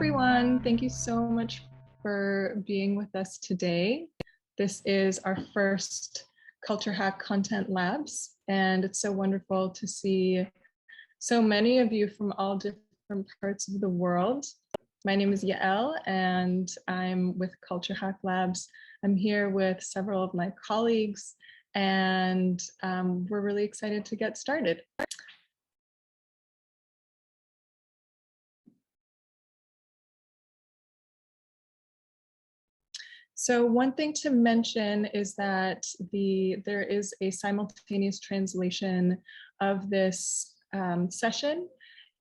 everyone. Thank you so much for being with us today. This is our first Culture Hack Content Labs, and it's so wonderful to see so many of you from all different parts of the world. My name is Yael, and I'm with Culture Hack Labs. I'm here with several of my colleagues, and we're really excited to get started. So one thing to mention is that there is a simultaneous translation of this session.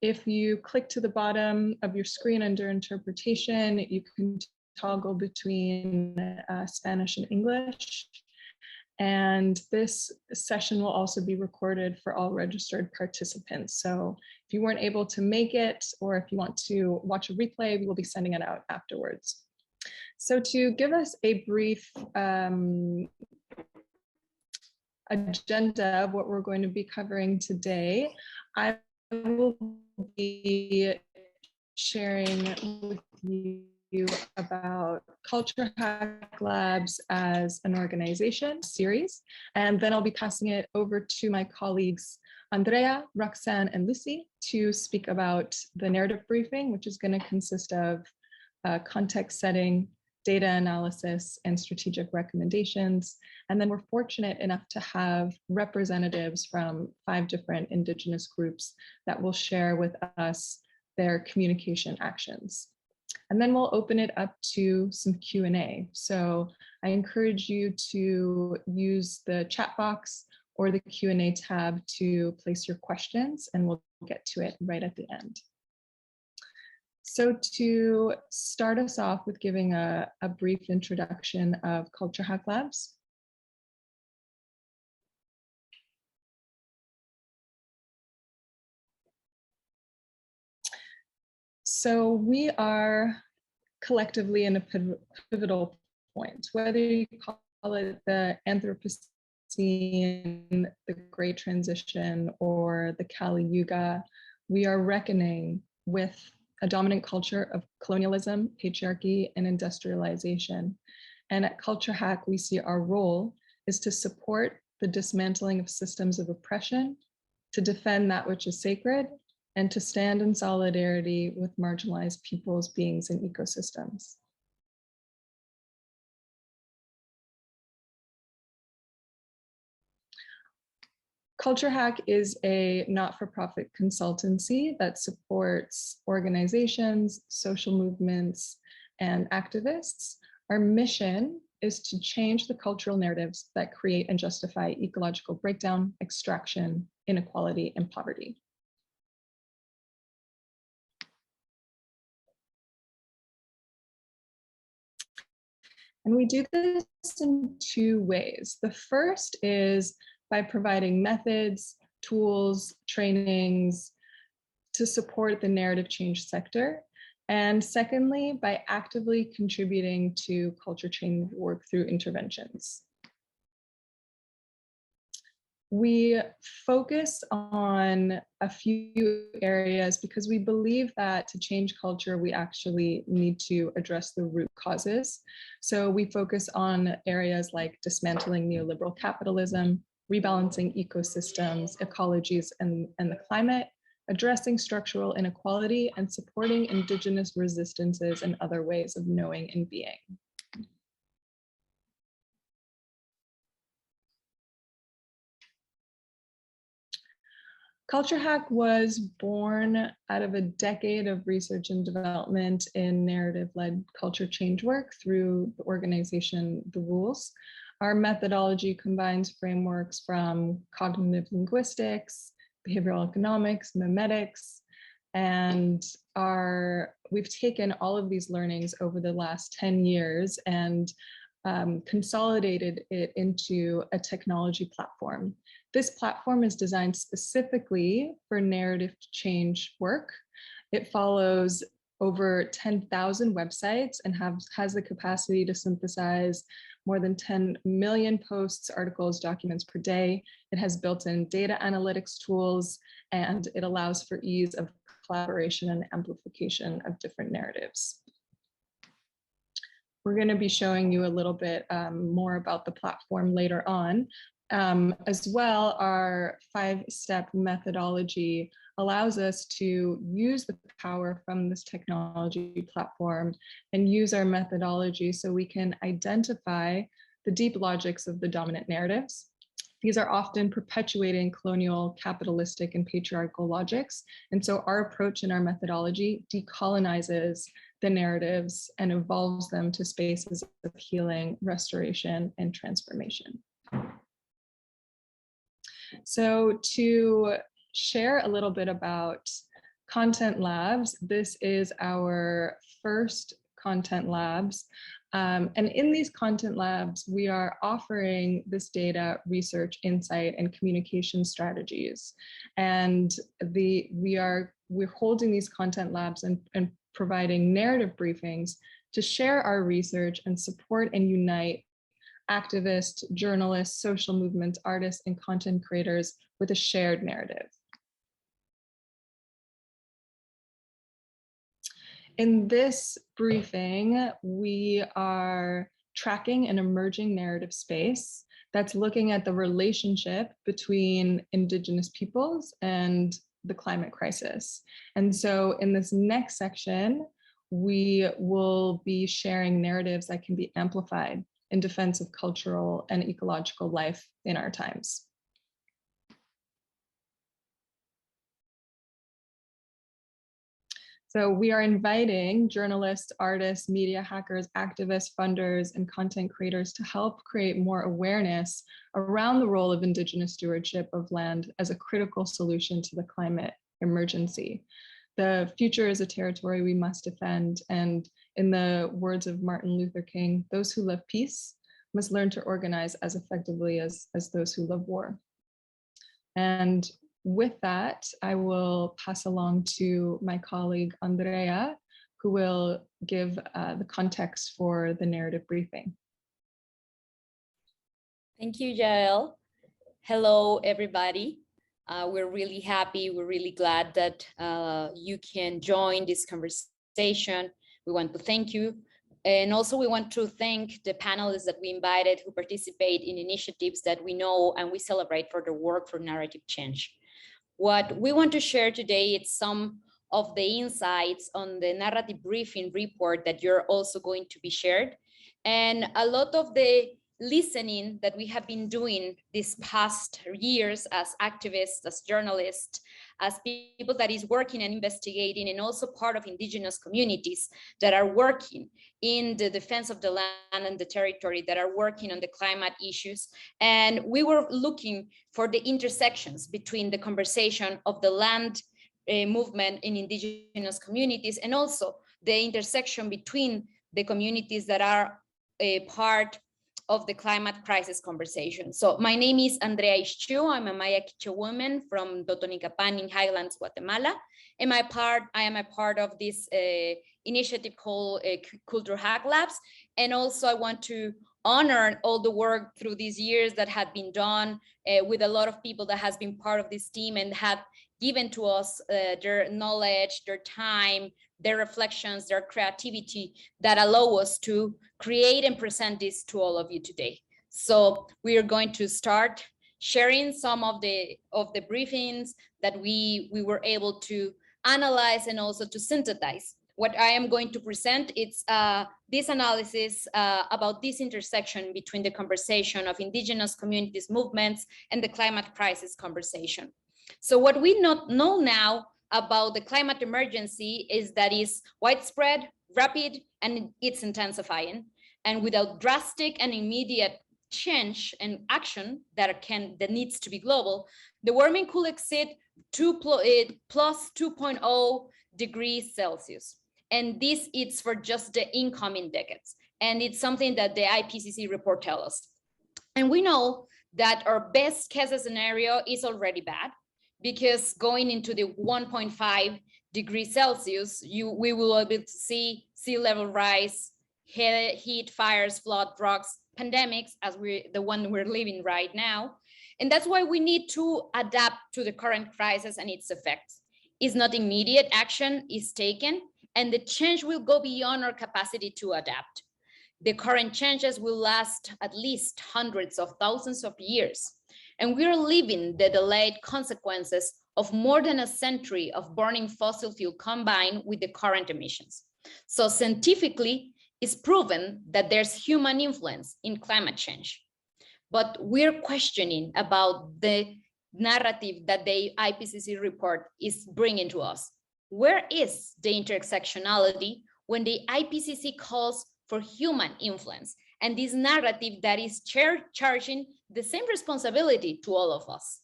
If you click to the bottom of your screen under interpretation, you can toggle between Spanish and English. And this session will also be recorded for all registered participants. So if you weren't able to make it, or if you want to watch a replay, we will be sending it out afterwards. So to give us a brief agenda of what we're going to be covering today, I will be sharing with you about Culture Hack Labs as an organization series, and then I'll be passing it over to my colleagues Andrea, Roxanne, and Lucy to speak about the narrative briefing, which is going to consist of context setting, data analysis, and strategic recommendations. And then we're fortunate enough to have representatives from 5 different Indigenous groups that will share with us their communication actions. And then we'll open it up to some Q&A. So I encourage you to use the chat box or the Q&A tab to place your questions, and we'll get to it right at the end. So to start us off with giving a brief introduction of Culture Hack Labs. So we are collectively in a pivotal point, whether you call it the Anthropocene, the Great Transition, or the Kali Yuga. We are reckoning with a dominant culture of colonialism, patriarchy, and industrialization. And at Culture Hack, we see our role is to support the dismantling of systems of oppression, to defend that which is sacred, and to stand in solidarity with marginalized peoples, beings, and ecosystems. Culture Hack is a not-for-profit consultancy that supports organizations, social movements, and activists. Our mission is to change the cultural narratives that create and justify ecological breakdown, extraction, inequality, and poverty. And we do this in 2 ways. The first is by providing methods, tools, trainings to support the narrative change sector. And secondly, by actively contributing to culture change work through interventions. We focus on a few areas because we believe that to change culture, we actually need to address the root causes. So we focus on areas like dismantling neoliberal capitalism, rebalancing ecosystems, ecologies, and the climate, addressing structural inequality, and supporting Indigenous resistances and other ways of knowing and being. Culture Hack was born out of a decade of research and development in narrative-led culture change work through the organization The Rules. Our methodology combines frameworks from cognitive linguistics, behavioral economics, memetics, and we've taken all of these learnings over the last 10 years and consolidated it into a technology platform. This platform is designed specifically for narrative change work. It follows over 10,000 websites and has the capacity to synthesize more than 10 million posts, articles, documents per day. It has built-in data analytics tools, and it allows for ease of collaboration and amplification of different narratives. We're going to be showing you a little bit more about the platform later on. As well, our 5-step methodology allows us to use the power from this technology platform and use our methodology so we can identify the deep logics of the dominant narratives. These are often perpetuating colonial, capitalistic, and patriarchal logics. And so our approach and our methodology decolonizes the narratives and evolves them to spaces of healing, restoration, and transformation. So to share a little bit about Content Labs, this is our first Content Labs. And in these Content Labs, we are offering this data, research, insight, and communication strategies. And we're holding these Content Labs and providing narrative briefings to share our research and support and unite activists, journalists, social movements, artists, and content creators with a shared narrative. In this briefing, we are tracking an emerging narrative space that's looking at the relationship between Indigenous peoples and the climate crisis. And so in this next section, we will be sharing narratives that can be amplified in defense of cultural and ecological life in our times. So we are inviting journalists, artists, media hackers, activists, funders, and content creators to help create more awareness around the role of Indigenous stewardship of land as a critical solution to the climate emergency. The future is a territory we must defend, and in the words of Martin Luther King, those who love peace must learn to organize as effectively as those who love war. And with that, I will pass along to my colleague, Andrea, who will give the context for the narrative briefing. Thank you, Yael. Hello, everybody. We're really happy. We're really glad that you can join this conversation. We want to thank you. And also we want to thank the panelists that we invited who participate in initiatives that we know and we celebrate for their work for narrative change. What we want to share today is some of the insights on the narrative briefing report that you're also going to be shared. And a lot of the listening that we have been doing these past years as activists, as journalists, as people that is working and investigating, and also part of Indigenous communities that are working in the defense of the land and the territory, that are working on the climate issues. And we were looking for the intersections between the conversation of the land movement in Indigenous communities, and also the intersection between the communities that are a part of the climate crisis conversation. So my name is Andrea Ixchu. I'm a Maya Quichua woman from Totonicapan in Highlands, Guatemala. And I am a part of this initiative called Culture Hack Labs. And also I want to honor all the work through these years that had been done with a lot of people that has been part of this team and have given to us their knowledge, their time, their reflections, their creativity that allow us to create and present this to all of you today. So we are going to start sharing some of the briefings that we were able to analyze and also to synthesize. What I am going to present, it's this analysis about this intersection between the conversation of Indigenous communities movements and the climate crisis conversation. So what we know now about the climate emergency is that it's widespread, rapid, and it's intensifying. And without drastic and immediate change and action that needs to be global, the warming could exceed plus 2.0 degrees Celsius. And this is for just the incoming decades. And it's something that the IPCC report tells us. And we know that our best case scenario is already bad, because going into the 1.5 degrees Celsius, we will be able to see sea level rise, heat, fires, flood, droughts, pandemics, as the one we're living right now. And that's why we need to adapt to the current crisis and its effects. is not immediate action is taken, and the change will go beyond our capacity to adapt. The current changes will last at least hundreds of thousands of years, and we are living the delayed consequences of more than a century of burning fossil fuel combined with the current emissions. So scientifically, it's proven that there's human influence in climate change. But we're questioning about the narrative that the IPCC report is bringing to us. Where is the intersectionality when the IPCC calls for human influence and this narrative that is charging the same responsibility to all of us?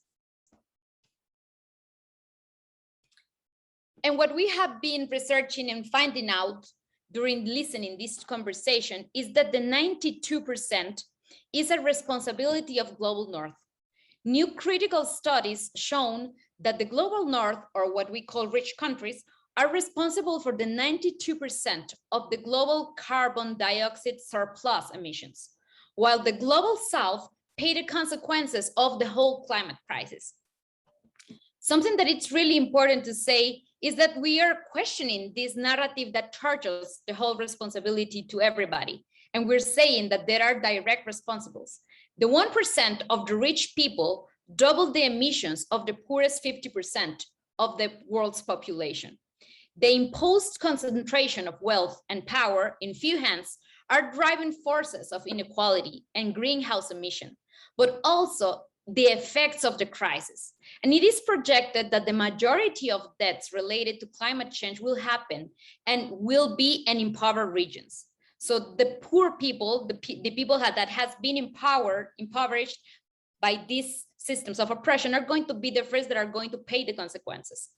And what we have been researching and finding out during listening this conversation is that the 92% is a responsibility of global north. New critical studies shown that the global north, or what we call rich countries, are responsible for the 92% of the global carbon dioxide surplus emissions, while the global south pay the consequences of the whole climate crisis. Something that it's really important to say is that we are questioning this narrative that charges the whole responsibility to everybody. And we're saying that there are direct responsibles. The 1% of the rich people double the emissions of the poorest 50% of the world's population. The imposed concentration of wealth and power in few hands are driving forces of inequality and greenhouse emission, but also the effects of the crisis. And it is projected that the majority of deaths related to climate change will happen and will be in impoverished regions. So the poor people, the people that has been impoverished by these systems of oppression are going to be the first that are going to pay the consequences.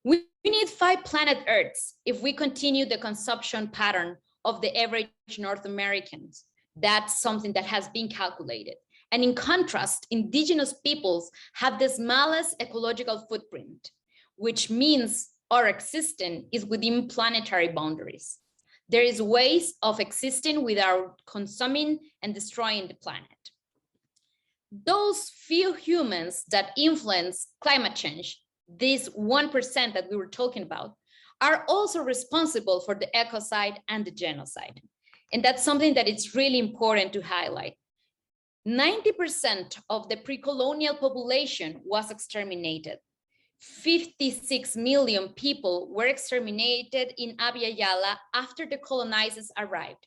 We need 5 planet Earths if we continue the consumption pattern of the average North Americans. That's something that has been calculated. And in contrast, indigenous peoples have the smallest ecological footprint, which means our existence is within planetary boundaries. There is ways of existing without consuming and destroying the planet. Those few humans that influence climate change, this 1% that we were talking about, are also responsible for the ecocide and the genocide. And that's something that it's really important to highlight. 90% of the pre-colonial population was exterminated. 56 million people were exterminated in Abya Yala after the colonizers arrived.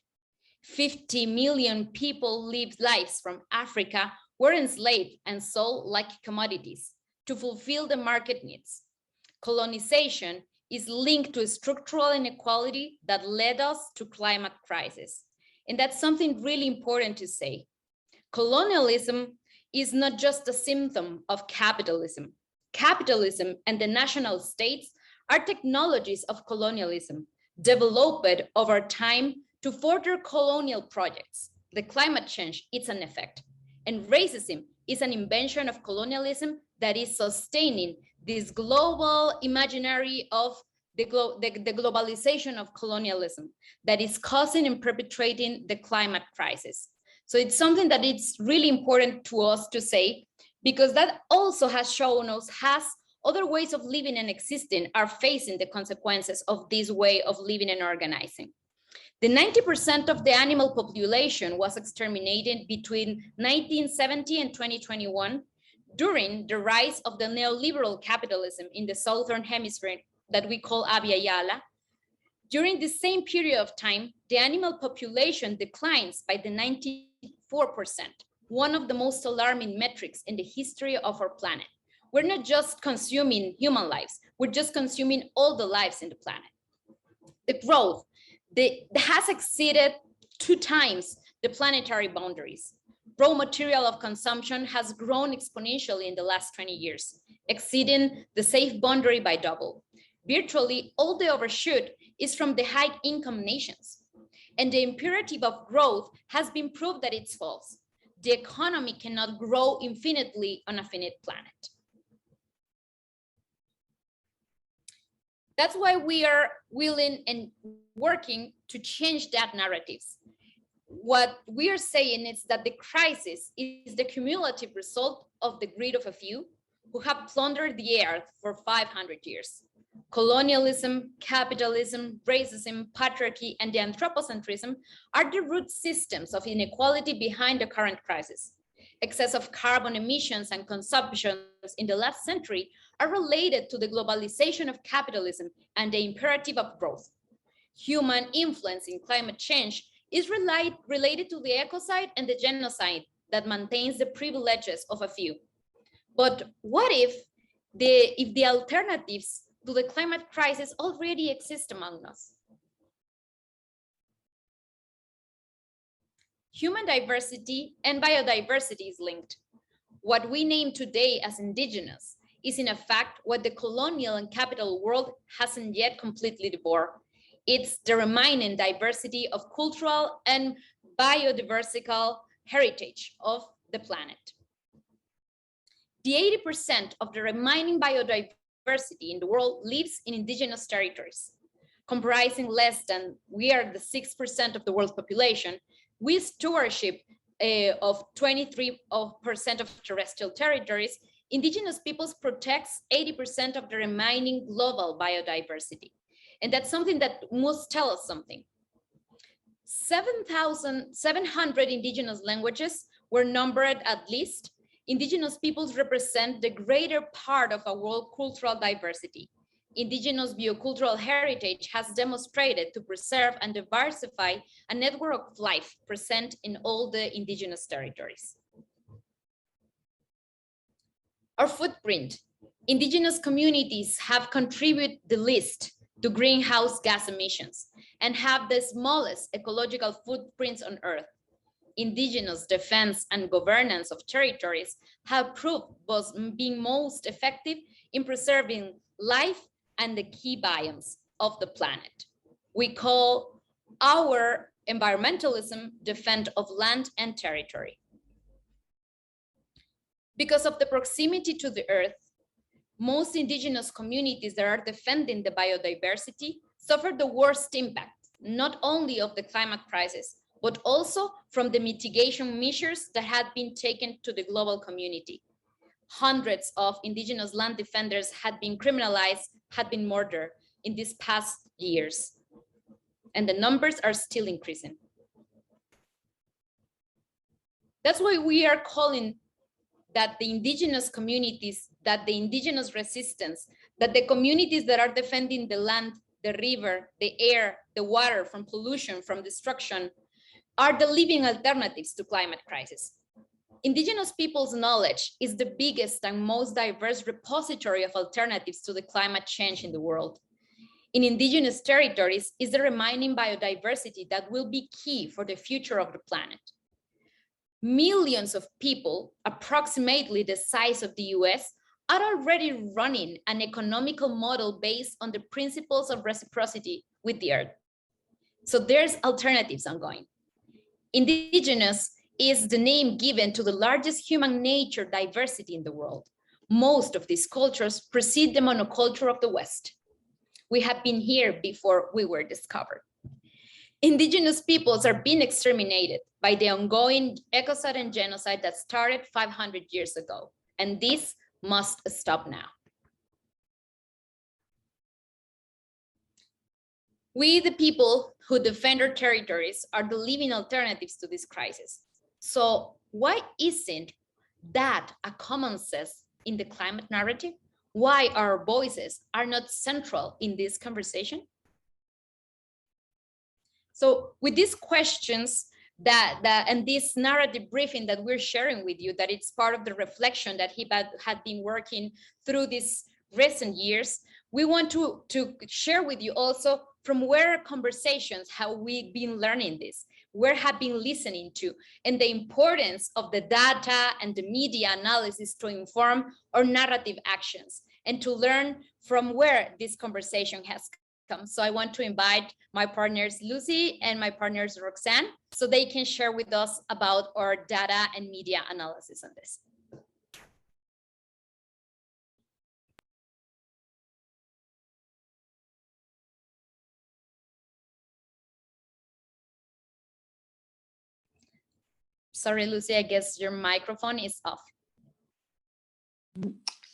50 million people lived lives from Africa, were enslaved and sold like commodities to fulfill the market needs. Colonization is linked to structural inequality that led us to climate crisis. And that's something really important to say. Colonialism is not just a symptom of capitalism. Capitalism and the national states are technologies of colonialism developed over time to further colonial projects. The climate change is an effect, and racism is an invention of colonialism that is sustaining this global imaginary of the globalization of colonialism that is causing and perpetrating the climate crisis. So it's something that it's really important to us to say, because that also has shown us other ways of living and existing are facing the consequences of this way of living and organizing. The 90% of the animal population was exterminated between 1970 and 2021 during the rise of the neoliberal capitalism in the Southern Hemisphere that we call Abya Yala. During the same period of time, the animal population declines by the 94%, one of the most alarming metrics in the history of our planet. We're not just consuming human lives, we're just consuming all the lives in the planet. The growth has exceeded 2 times the planetary boundaries. Raw material of consumption has grown exponentially in the last 20 years, exceeding the safe boundary by double. Virtually all the overshoot is from the high income nations. And the imperative of growth has been proved that it's false. The economy cannot grow infinitely on a finite planet. That's why we are willing and working to change that narratives. What we are saying is that the crisis is the cumulative result of the greed of a few, who have plundered the earth for 500 years. Colonialism, capitalism, racism, patriarchy, and the anthropocentrism are the root systems of inequality behind the current crisis. Excess of carbon emissions and consumptions in the last century are related to the globalization of capitalism and the imperative of growth. Human influence in climate change is related to the ecocide and the genocide that maintains the privileges of a few. But what if the alternatives to the climate crisis already exist among us? Human diversity and biodiversity is linked. What we name today as indigenous is in fact what the colonial and capital world hasn't yet completely devoured. It's the remaining diversity of cultural and biodiversical heritage of the planet. The 80% of the remaining biodiversity in the world lives in indigenous territories, comprising less than, we are the 6% of the world's population, with stewardship of 23% of terrestrial territories. Indigenous peoples protects 80% of the remaining global biodiversity. And that's something that must tell us something. 7,700 indigenous languages were numbered at least. Indigenous peoples represent the greater part of our world cultural diversity. Indigenous biocultural heritage has demonstrated to preserve and diversify a network of life present in all the indigenous territories. Our footprint. Indigenous communities have contributed the least to greenhouse gas emissions and have the smallest ecological footprints on Earth. Indigenous defense and governance of territories have proved both being most effective in preserving life and the key biomes of the planet. We call our environmentalism defense of land and territory. Because of the proximity to the Earth, most indigenous communities that are defending the biodiversity suffer the worst impact, not only of the climate crisis, but also from the mitigation measures that had been taken to the global community. Hundreds of indigenous land defenders had been criminalized, had been murdered in these past years, and the numbers are still increasing. That's why we are calling that the indigenous communities, that the indigenous resistance, that the communities that are defending the land, the river, the air, the water from pollution, from destruction, are the living alternatives to climate crisis. Indigenous people's knowledge is the biggest and most diverse repository of alternatives to the climate change in the world. In indigenous territories is the remaining biodiversity that will be key for the future of the planet. Millions of people, approximately the size of the US, are already running an economical model based on the principles of reciprocity with the earth. So there's alternatives ongoing. Indigenous is the name given to the largest human nature diversity in the world. Most of these cultures precede the monoculture of the West. We have been here before we were discovered. Indigenous peoples are being exterminated by the ongoing ecocide and genocide that started 500 years ago, and this must stop now. We, the people who defend our territories, are the living alternatives to this crisis. So why isn't that a common sense in the climate narrative? Why our voices are not central in this conversation? So with these questions and this narrative briefing that we're sharing with you, that it's part of the reflection that he had been working through these recent years, we want to share with you also from where conversations have we been learning this, where have been listening to, and the importance of the data and the media analysis to inform our narrative actions and to learn from where this conversation has come. So I want to invite my partners Lucy and my partners Roxanne so they can share with us about our data and media analysis on this. Sorry, Lucy, I guess your microphone is off.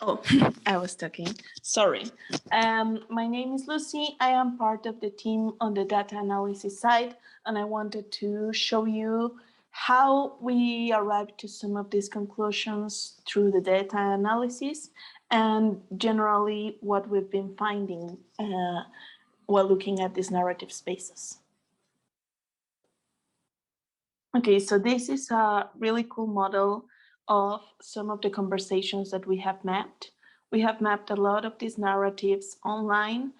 Oh, I was talking. Sorry. My name is Lucy. I am part of the team on the data analysis side, and I wanted to show you how we arrived to some of these conclusions through the data analysis and generally what we've been finding while looking at these narrative spaces. Okay, so this is a really cool model of some of the conversations that we have mapped. We have mapped a lot of these narratives online,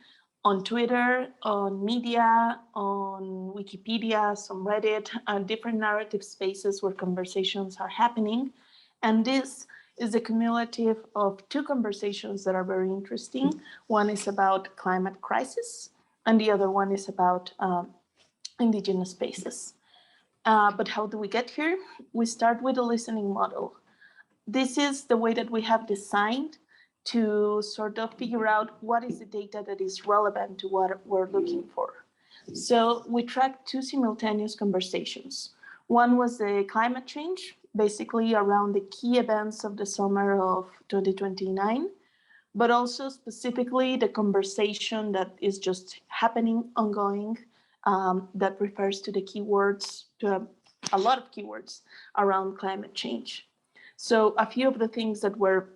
on Twitter, on media, on Wikipedia, some Reddit, different narrative spaces where conversations are happening. And this is the cumulative of two conversations that are very interesting. One is about climate crisis, and the other one is about indigenous spaces. But how do we get here? We start with a listening model. This is the way that we have designed to sort of figure out what is the data that is relevant to what we're looking for. So we tracked two simultaneous conversations. One was the climate change, basically around the key events of the summer of 2029, but also specifically the conversation that is just happening, ongoing, that refers to the keywords, to a lot of keywords around climate change. So a few of the things that were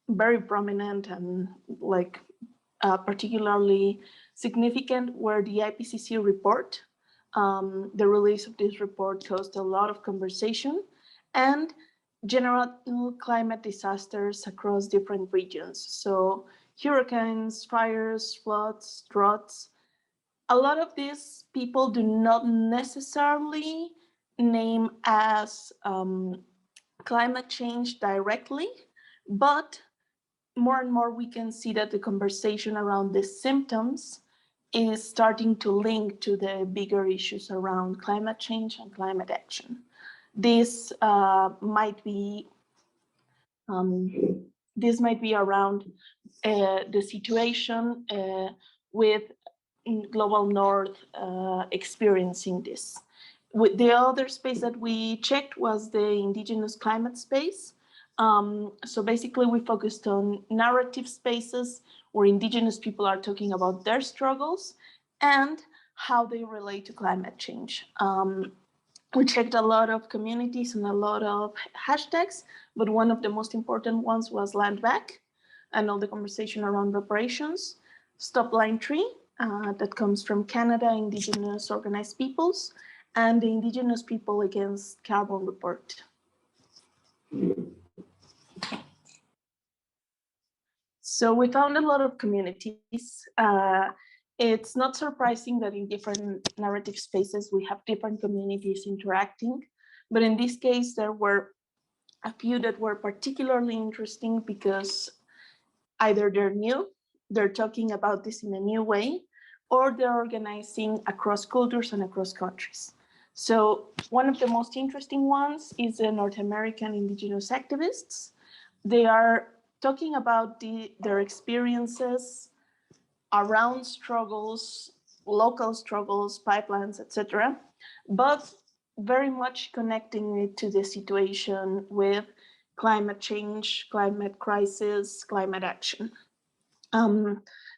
very prominent and like particularly significant were the IPCC report. The release of this report caused a lot of conversation, and general climate disasters across different regions. So hurricanes, fires, floods, droughts. A lot of these people do not necessarily name as climate change directly, but more and more we can see that the conversation around the symptoms is starting to link to the bigger issues around climate change and climate action. This might be around the situation with global north experiencing this. The other space that we checked was the indigenous climate space. So basically we focused on narrative spaces where indigenous people are talking about their struggles and how they relate to climate change. We checked a lot of communities and a lot of hashtags, but one of the most important ones was land back and all the conversation around reparations, stop line tree, that comes from Canada, Indigenous Organized Peoples, and the Indigenous People Against Carbon report. So we found a lot of communities. It's not surprising that in different narrative spaces, we have different communities interacting. But in this case, there were a few that were particularly interesting because either they're new, they're talking about this in a new way, or they're organizing across cultures and across countries. So one of the most interesting ones is the North American indigenous activists. They are talking about their experiences around struggles, local struggles, pipelines, etc., but very much connecting it to the situation with climate change, climate crisis, climate action.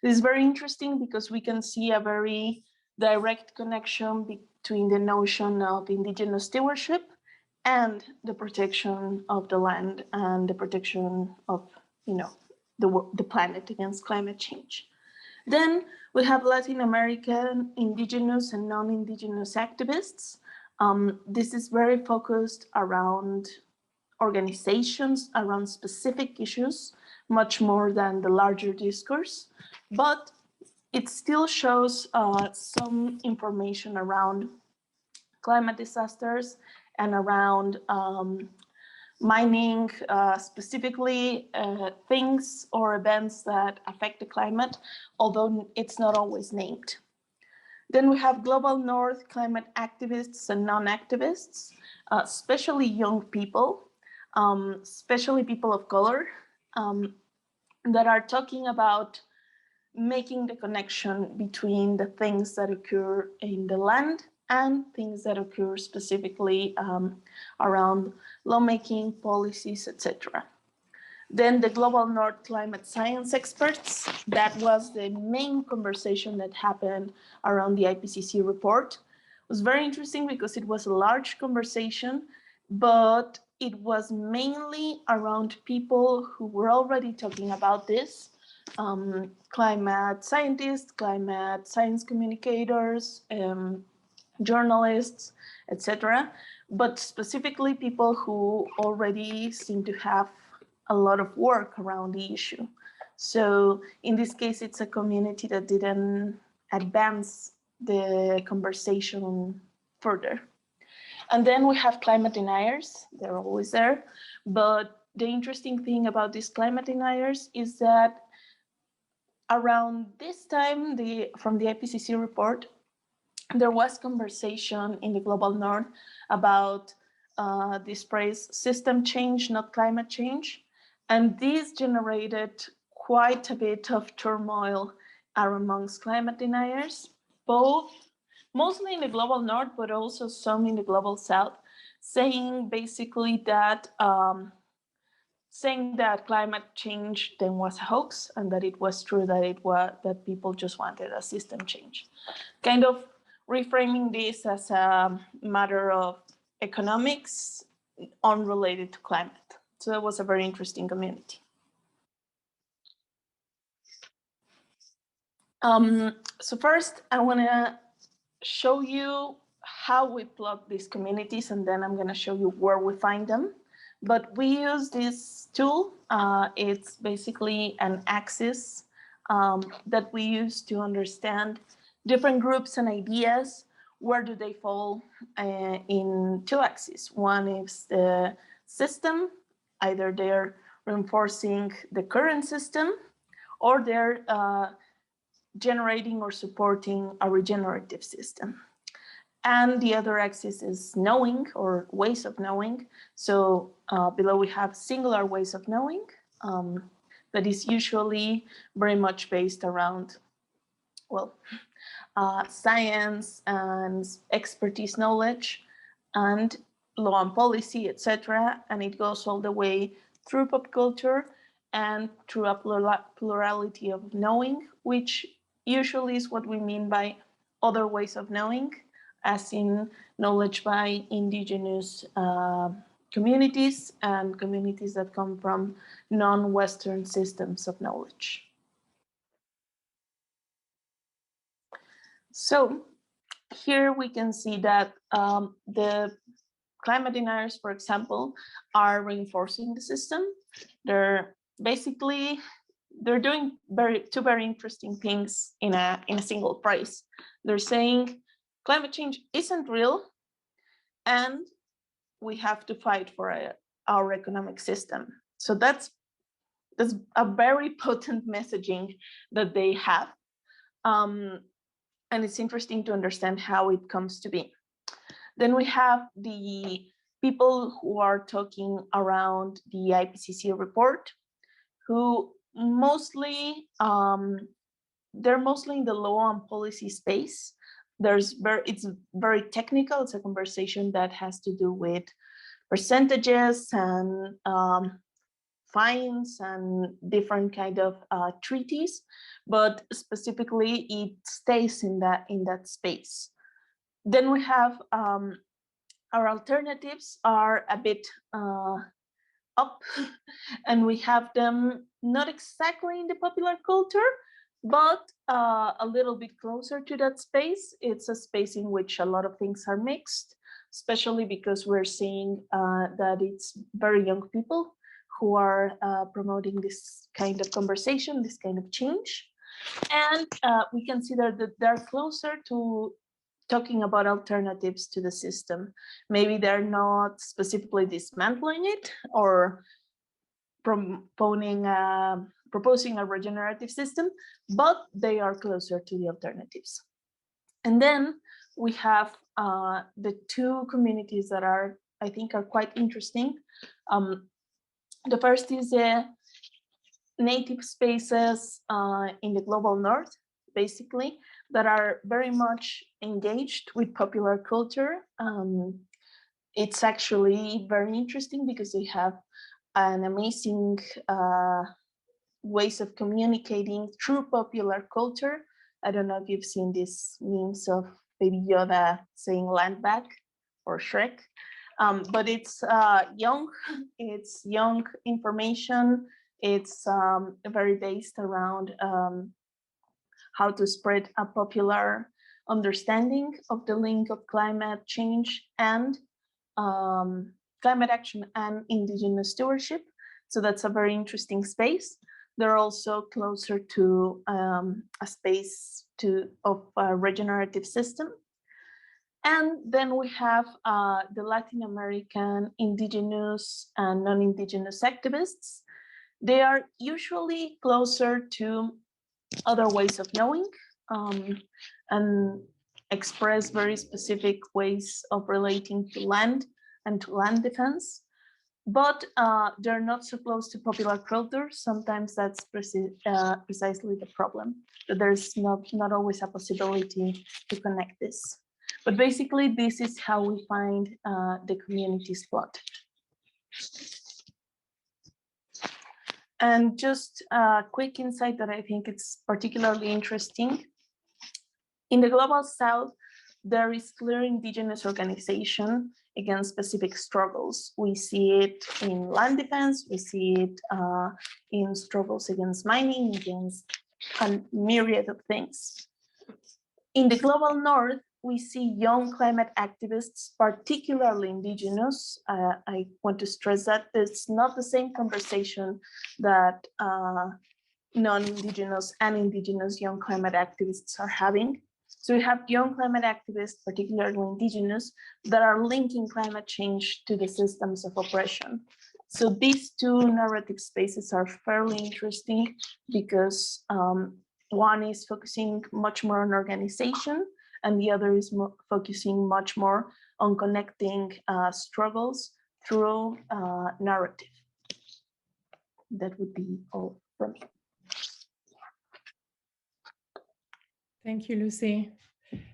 This is very interesting because we can see a very direct connection between the notion of indigenous stewardship and the protection of the land and the protection of, the planet against climate change. Then we have Latin American indigenous and non-indigenous activists. This is very focused around organizations, around specific issues, much more than the larger discourse, but it still shows some information around climate disasters and around mining, specifically things or events that affect the climate, although it's not always named. Then we have Global North climate activists and non-activists, especially young people, especially people of color, that are talking about making the connection between the things that occur in the land and things that occur specifically around lawmaking, policies, etc. Then the Global North climate science experts, that was the main conversation that happened around the IPCC report. It was very interesting because it was a large conversation, but it was mainly around people who were already talking about this, climate scientists, climate science communicators, journalists, etc. But specifically people who already seem to have a lot of work around the issue. So in this case, it's a community that didn't advance the conversation further. And then we have climate deniers. They're always there. But the interesting thing about these climate deniers is that around this time, from the IPCC report, there was conversation in the Global North about this phrase, system change, not climate change. And this generated quite a bit of turmoil amongst climate deniers, both mostly in the Global North, but also some in the Global South, saying basically that climate change then was a hoax, and that it was true that people just wanted a system change. Kind of reframing this as a matter of economics unrelated to climate. So that was a very interesting community. So first, I want to show you how we plot these communities, and then I'm going to show you where we find them. But we use this tool. It's basically an axis that we use to understand different groups and ideas. Where do they fall in two axes? One is the system, either they're reinforcing the current system, or they're generating or supporting a regenerative system. And the other axis is knowing, or ways of knowing. So below we have singular ways of knowing, that is usually very much based around, well, science and expertise knowledge and law and policy, etc. And it goes all the way through pop culture and through a plurality of knowing, which usually is what we mean by other ways of knowing, as in knowledge by indigenous communities and communities that come from non-Western systems of knowledge. So here we can see that the climate deniers, for example, are reinforcing the system. They're doing two very interesting things in a single phrase. They're saying climate change isn't real, and we have to fight for our economic system. So that's a very potent messaging that they have. And it's interesting to understand how it comes to be. Then we have the people who are talking around the IPCC report, who mostly, they're mostly in the law and policy space. It's very technical. It's a conversation that has to do with percentages and fines and different kind of treaties, but specifically it stays in that space. Then we have our alternatives are a bit up, and we have them not exactly in the popular culture, but a little bit closer to that space. It's a space in which a lot of things are mixed, especially because we're seeing that it's very young people who are promoting this kind of conversation, this kind of change. And we consider that they're closer to talking about alternatives to the system. Maybe they're not specifically dismantling it or proposing a regenerative system, but they are closer to the alternatives. And then we have the two communities that I think are quite interesting. The first is the native spaces in the global north, basically, that are very much engaged with popular culture. It's actually very interesting because they have an amazing ways of communicating through popular culture. I don't know if you've seen these memes of Baby Yoda saying land back or Shrek, but it's young information. It's very based around how to spread a popular understanding of the link of climate change and climate action and indigenous stewardship. So that's a very interesting space. They're also closer to a space of a regenerative system. And then we have the Latin American indigenous and non-indigenous activists. They are usually closer to other ways of knowing and express very specific ways of relating to land and to land defense. But they're not so close to popular culture. Sometimes that's precisely the problem, that there's not always a possibility to connect this. But basically, this is how we find the community spot. And just a quick insight that I think it's particularly interesting. In the Global South, there is clear indigenous organization against specific struggles. We see it in land defense, we see it in struggles against mining, against a myriad of things. In the Global North, we see young climate activists, particularly indigenous. I want to stress that it's not the same conversation that non-indigenous and indigenous young climate activists are having. So we have young climate activists, particularly indigenous, that are linking climate change to the systems of oppression. So these two narrative spaces are fairly interesting because one is focusing much more on organization, and the other is focusing much more on connecting struggles through narrative. That would be all from me. Thank you, Lucy.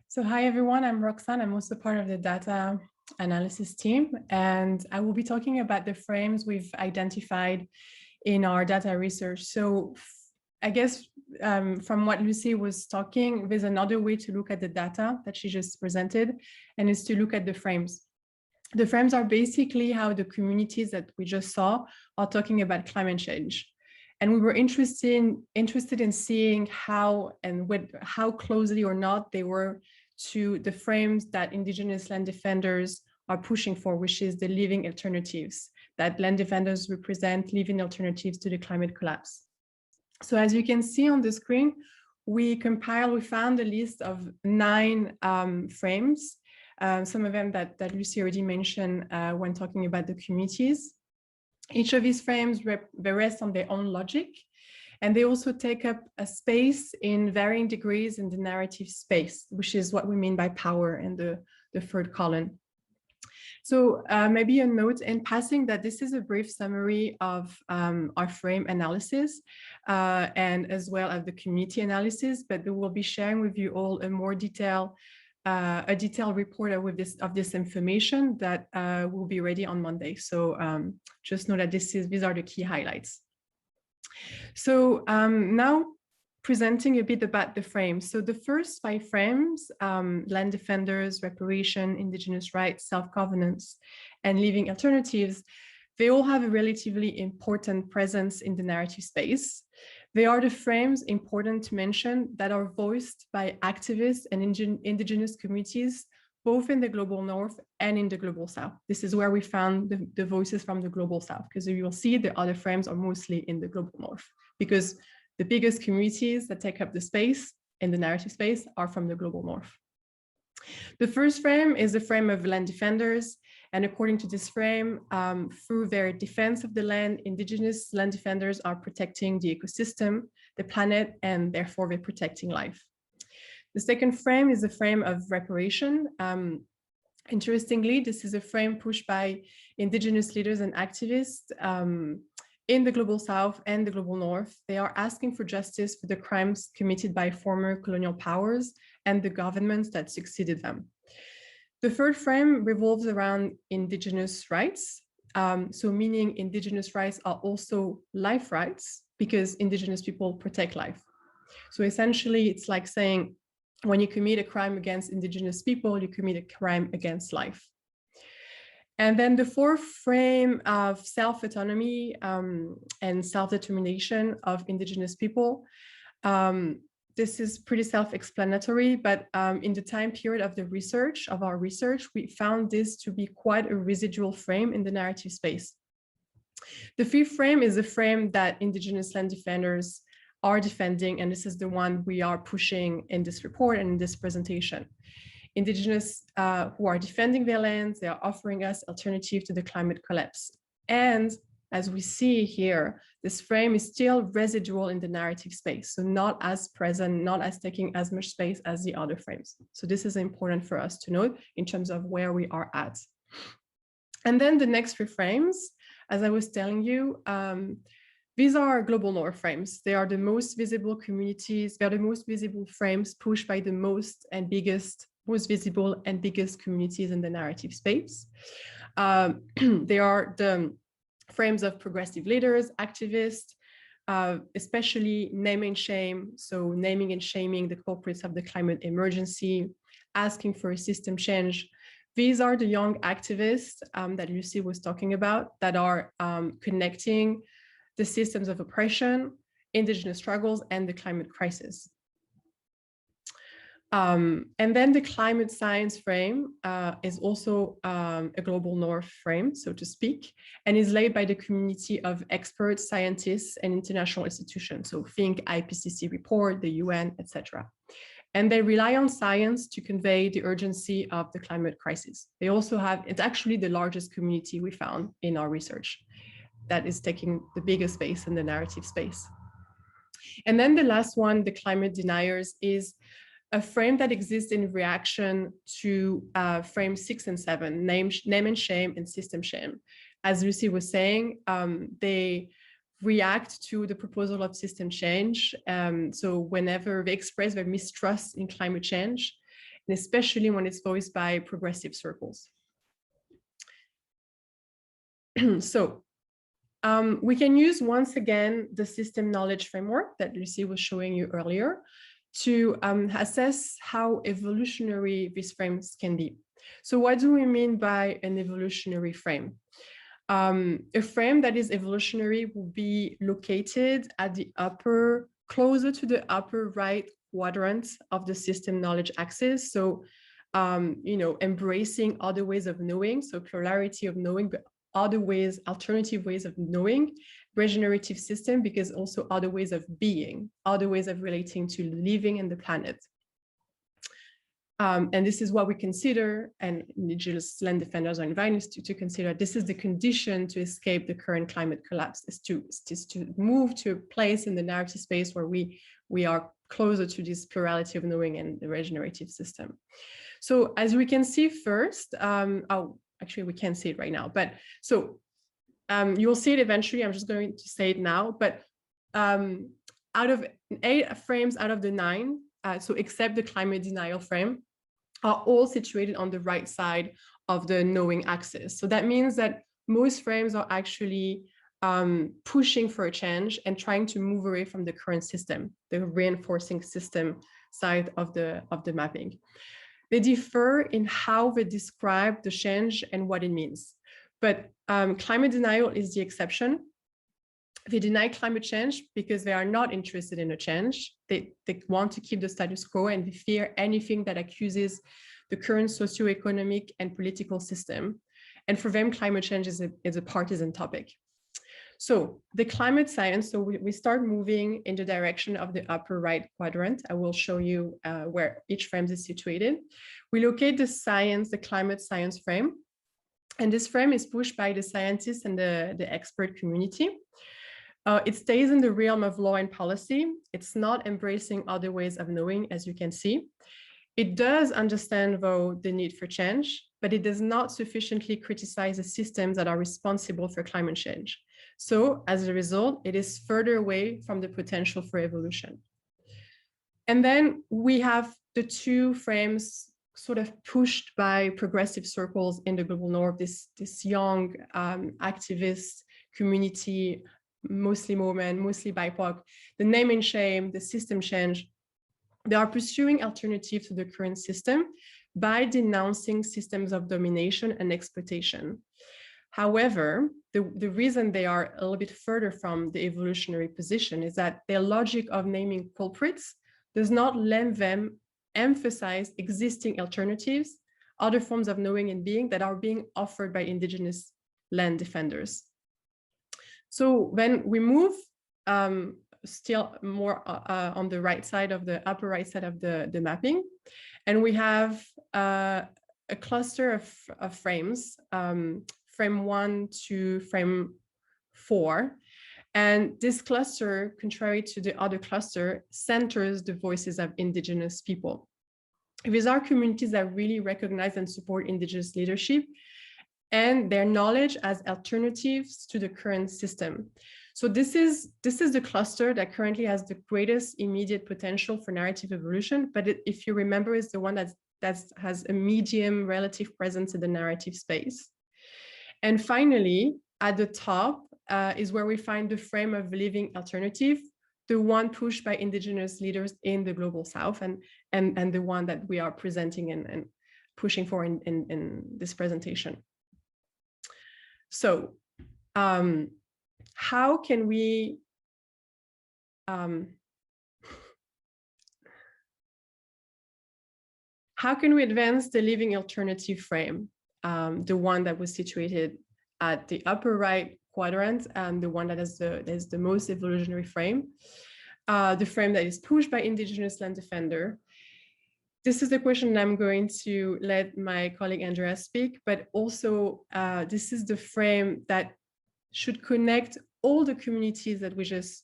So hi, everyone. I'm Roxanne. I'm also part of the data analysis team, and I will be talking about the frames we've identified in our data research. So I guess from what Lucy was talking, there's another way to look at the data that she just presented, and is to look at the frames. The frames are basically how the communities that we just saw are talking about climate change. And we were interested in seeing how and how closely or not they were to the frames that indigenous land defenders are pushing for, which is the living alternatives, that land defenders represent living alternatives to the climate collapse. So as you can see on the screen, we found a list of 9 frames, some of them that Lucy already mentioned when talking about the communities. Each of these frames, they rest on their own logic, and they also take up a space in varying degrees in the narrative space, which is what we mean by power in the third column. So maybe a note in passing that this is a brief summary of our frame analysis and as well as the community analysis, but we will be sharing with you all a more detailed report of this information that will be ready on Monday. So just know that these are the key highlights. So now presenting a bit about the frames. So the first 5 frames, land defenders, reparation, indigenous rights, self-governance, and living alternatives, they all have a relatively important presence in the narrative space. They are the frames, important to mention, that are voiced by activists and indigenous communities, both in the Global North and in the Global South. This is where we found the voices from the Global South, because you will see the other frames are mostly in the Global North, because the biggest communities that take up the space in the narrative space are from the Global North. The first frame is the frame of land defenders. And according to this frame, through their defense of the land, indigenous land defenders are protecting the ecosystem, the planet, and therefore they're protecting life. The second frame is the frame of reparation. Interestingly, this is a frame pushed by indigenous leaders and activists in the Global South and the Global North. They are asking for justice for the crimes committed by former colonial powers and the governments that succeeded them. The third frame revolves around indigenous rights So meaning indigenous rights are also life rights because indigenous people protect life. So essentially, it's like saying when you commit a crime against indigenous people, you commit a crime against life. And then the fourth frame of self-autonomy and self-determination of indigenous people. This is pretty self-explanatory, but in the time period of our research, we found this to be quite a residual frame in the narrative space. The fifth frame is the frame that indigenous land defenders are defending, and this is the one we are pushing in this report and in this presentation. Indigenous who are defending their lands, they are offering us alternative to the climate collapse. And as we see here, this frame is still residual in the narrative space, so not as present, not as taking as much space as the other frames. So this is important for us to note in terms of where we are at. And then the next three frames, as I was telling you, these are global north frames. They are the most visible communities. They are the most visible frames pushed by the most visible and biggest communities in the narrative space. They are the frames of progressive leaders, activists, especially name and shame. So naming and shaming the culprits of the climate emergency, asking for a system change. These are the young activists that Lucy was talking about that are connecting the systems of oppression, indigenous struggles, and the climate crisis. And then the climate science frame is also a global north frame, so to speak, and is led by the community of experts, scientists, and international institutions. So think IPCC report, the UN, etc. And they rely on science to convey the urgency of the climate crisis. They also have, it's actually the largest community we found in our research that is taking the biggest space in the narrative space. And then the last one, the climate deniers, is a frame that exists in reaction to frame 6 and 7, name and shame and system shame. As Lucy was saying, they react to the proposal of system change. So whenever they express their mistrust in climate change, and especially when it's voiced by progressive circles. So we can use once again the system knowledge framework that Lucy was showing you earlier to assess how evolutionary these frames can be. So what do we mean by an evolutionary frame? A frame that is evolutionary will be located at the upper, closer to the upper right quadrant of the system knowledge axis. So, embracing other ways of knowing, so plurality of knowing, but other ways, alternative ways of knowing, regenerative system, because also other ways of being, other ways of relating to living in the planet. And this is what we consider, and indigenous land defenders are inviting us to consider, this is the condition to escape the current climate collapse, is to move to a place in the narrative space where we are closer to this plurality of knowing and the regenerative system. So as we can see first, actually we can't see it right now, but so you'll see it eventually, I'm just going to say it now, but out of 8 frames out of the 9, so except the climate denial frame, are all situated on the right side of the knowing axis. So that means that most frames are actually pushing for a change and trying to move away from the current system, the reinforcing system side of the mapping. They differ in how they describe the change and what it means. But climate denial is the exception. They deny climate change because they are not interested in a change. They want to keep the status quo and they fear anything that accuses the current socioeconomic and political system. And for them, climate change is a partisan topic. So the climate science, so we start moving in the direction of the upper right quadrant. I will show you where each frame is situated. We locate the science, the climate science frame. And this frame is pushed by the scientists and the expert community. It stays in the realm of law and policy. It's not embracing other ways of knowing, as you can see. It does understand, though, the need for change, but it does not sufficiently criticize the systems that are responsible for climate change. So as a result, it is further away from the potential for evolution. And then we have the 2 frames sort of pushed by progressive circles in the global north, this young activist community, mostly women, mostly BIPOC, the name and shame, the system change. They are pursuing alternatives to the current system by denouncing systems of domination and exploitation. However, the reason they are a little bit further from the evolutionary position is that their logic of naming culprits does not let them emphasize existing alternatives, other forms of knowing and being that are being offered by indigenous land defenders. So when we move still more on the right side of the upper right side of the mapping, and we have a cluster of frames, frame 1 to frame 4. And this cluster, contrary to the other cluster, centers the voices of indigenous people. These are communities that really recognize and support indigenous leadership and their knowledge as alternatives to the current system. So this is the cluster that currently has the greatest immediate potential for narrative evolution, but if you remember, is the one that has a medium relative presence in the narrative space. And finally, at the top is where we find the frame of living alternative, the one pushed by indigenous leaders in the global south, and the one that we are presenting and pushing for in this presentation. So how can we advance the living alternative frame, the one that was situated at the upper right quadrant, and the one that is the most evolutionary frame, the frame that is pushed by indigenous land defender? This is the question I'm going to let my colleague Andrea speak, but also this is the frame that should connect all the communities that we just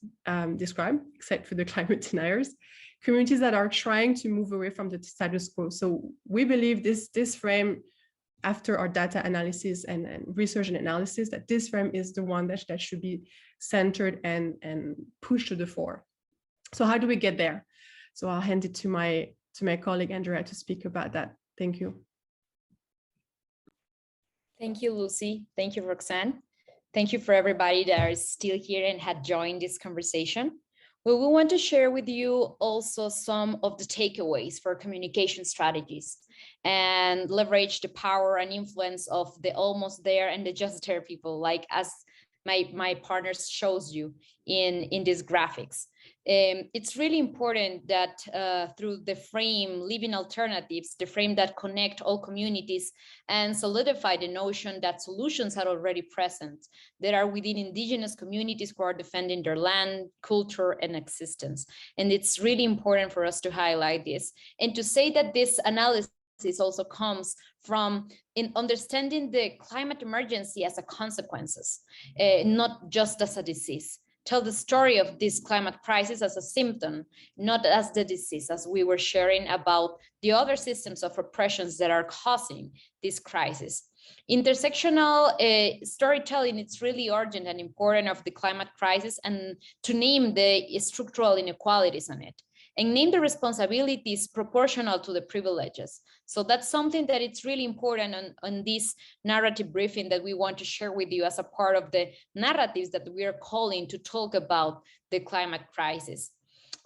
described, except for the climate deniers, communities that are trying to move away from the status quo. So we believe this frame, after our data analysis and research and analysis, that this frame is the one that should be centered and pushed to the fore. So how do we get there? So I'll hand it to my colleague Andrea to speak about that. Thank you. Thank you, Lucy. Thank you, Roxanne. Thank you for everybody that is still here and had joined this conversation. Well, we want to share with you also some of the takeaways for communication strategies and leverage the power and influence of the almost there and the just there people, like as my partners shows you in these graphics. It's really important that through the frame living alternatives, the frame that connect all communities and solidify the notion that solutions are already present that are within indigenous communities who are defending their land, culture, and existence. And it's really important for us to highlight this and to say that this analysis also comes from in understanding the climate emergency as a consequences, not just as a disease. Tell the story of this climate crisis as a symptom, not as the disease, as we were sharing about the other systems of oppressions that are causing this crisis. Intersectional storytelling, it's really urgent and important of the climate crisis, and to name the structural inequalities on it, and name the responsibilities proportional to the privileges. So that's something that it's really important on this narrative briefing that we want to share with you as a part of the narratives that we are calling to talk about the climate crisis.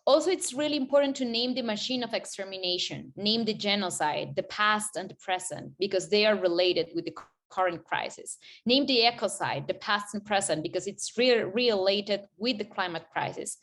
Also, it's really important to name the machine of extermination, name the genocide, the past and the present, because they are related with the current crisis. Name the ecocide, the past and present, because it's related with the climate crisis.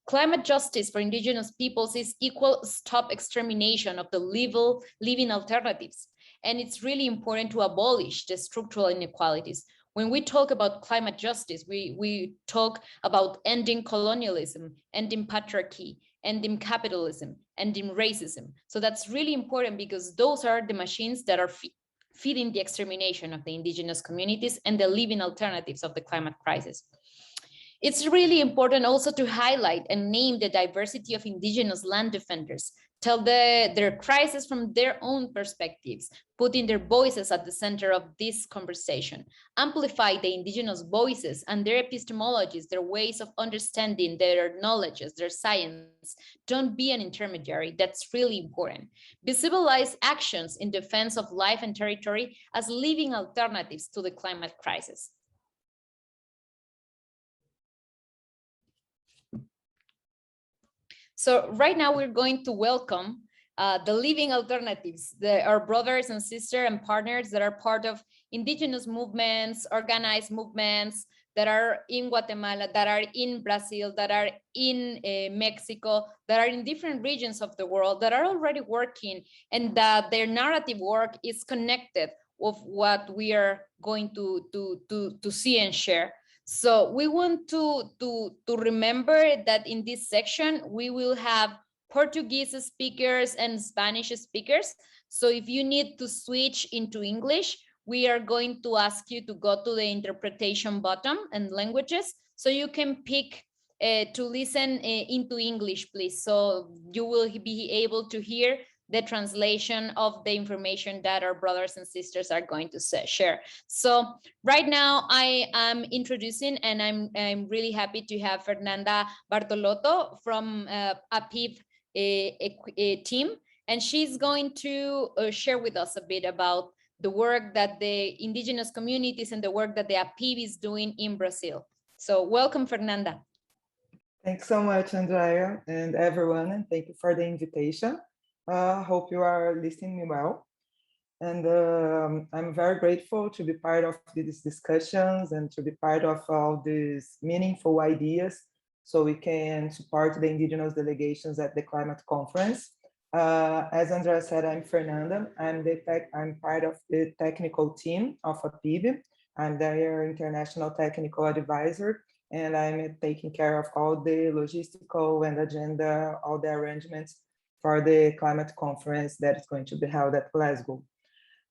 Climate justice for indigenous peoples is equal stop extermination of the living alternatives. And it's really important to abolish the structural inequalities. When we talk about climate justice, we talk about ending colonialism, ending patriarchy, ending capitalism, ending racism. So that's really important because those are the machines that are feeding the extermination of the indigenous communities and the living alternatives of the climate crisis. It's really important also to highlight and name the diversity of indigenous land defenders tell their crisis from their own perspectives, putting their voices at the center of this conversation, amplify the indigenous voices and their epistemologies, their ways of understanding, their knowledges, their science. Don't be an intermediary. That's really important. Visibilize actions in defense of life and territory as living alternatives to the climate crisis. So right now we're going to welcome the living alternatives, our brothers and sisters and partners that are part of indigenous movements, organized movements that are in Guatemala, that are in Brazil, that are in Mexico, that are in different regions of the world, that are already working, and that their narrative work is connected with what we are going to see and share. So we want to remember that in this section, we will have Portuguese speakers and Spanish speakers. So if you need to switch into English, we are going to ask you to go to the interpretation button and languages, so you can pick to listen into English, please. So you will be able to hear the translation of the information that our brothers and sisters are going to share. So right now I am introducing, and I'm really happy to have Fernanda Bartolotto from APIB team, and she's going to share with us a bit about the work that the indigenous communities and the work that the APIB is doing in Brazil. So welcome, Fernanda. Thanks so much, Andrea, and everyone, and thank you for the invitation. Hope you are listening well. And I'm very grateful to be part of these discussions and to be part of all these meaningful ideas so we can support the indigenous delegations at the climate conference. As Andrea said, I'm Fernanda. I'm part of the technical team of APIB. I'm their international technical advisor, and I'm taking care of all the logistical and agenda, all the arrangements for the climate conference that is going to be held at Glasgow.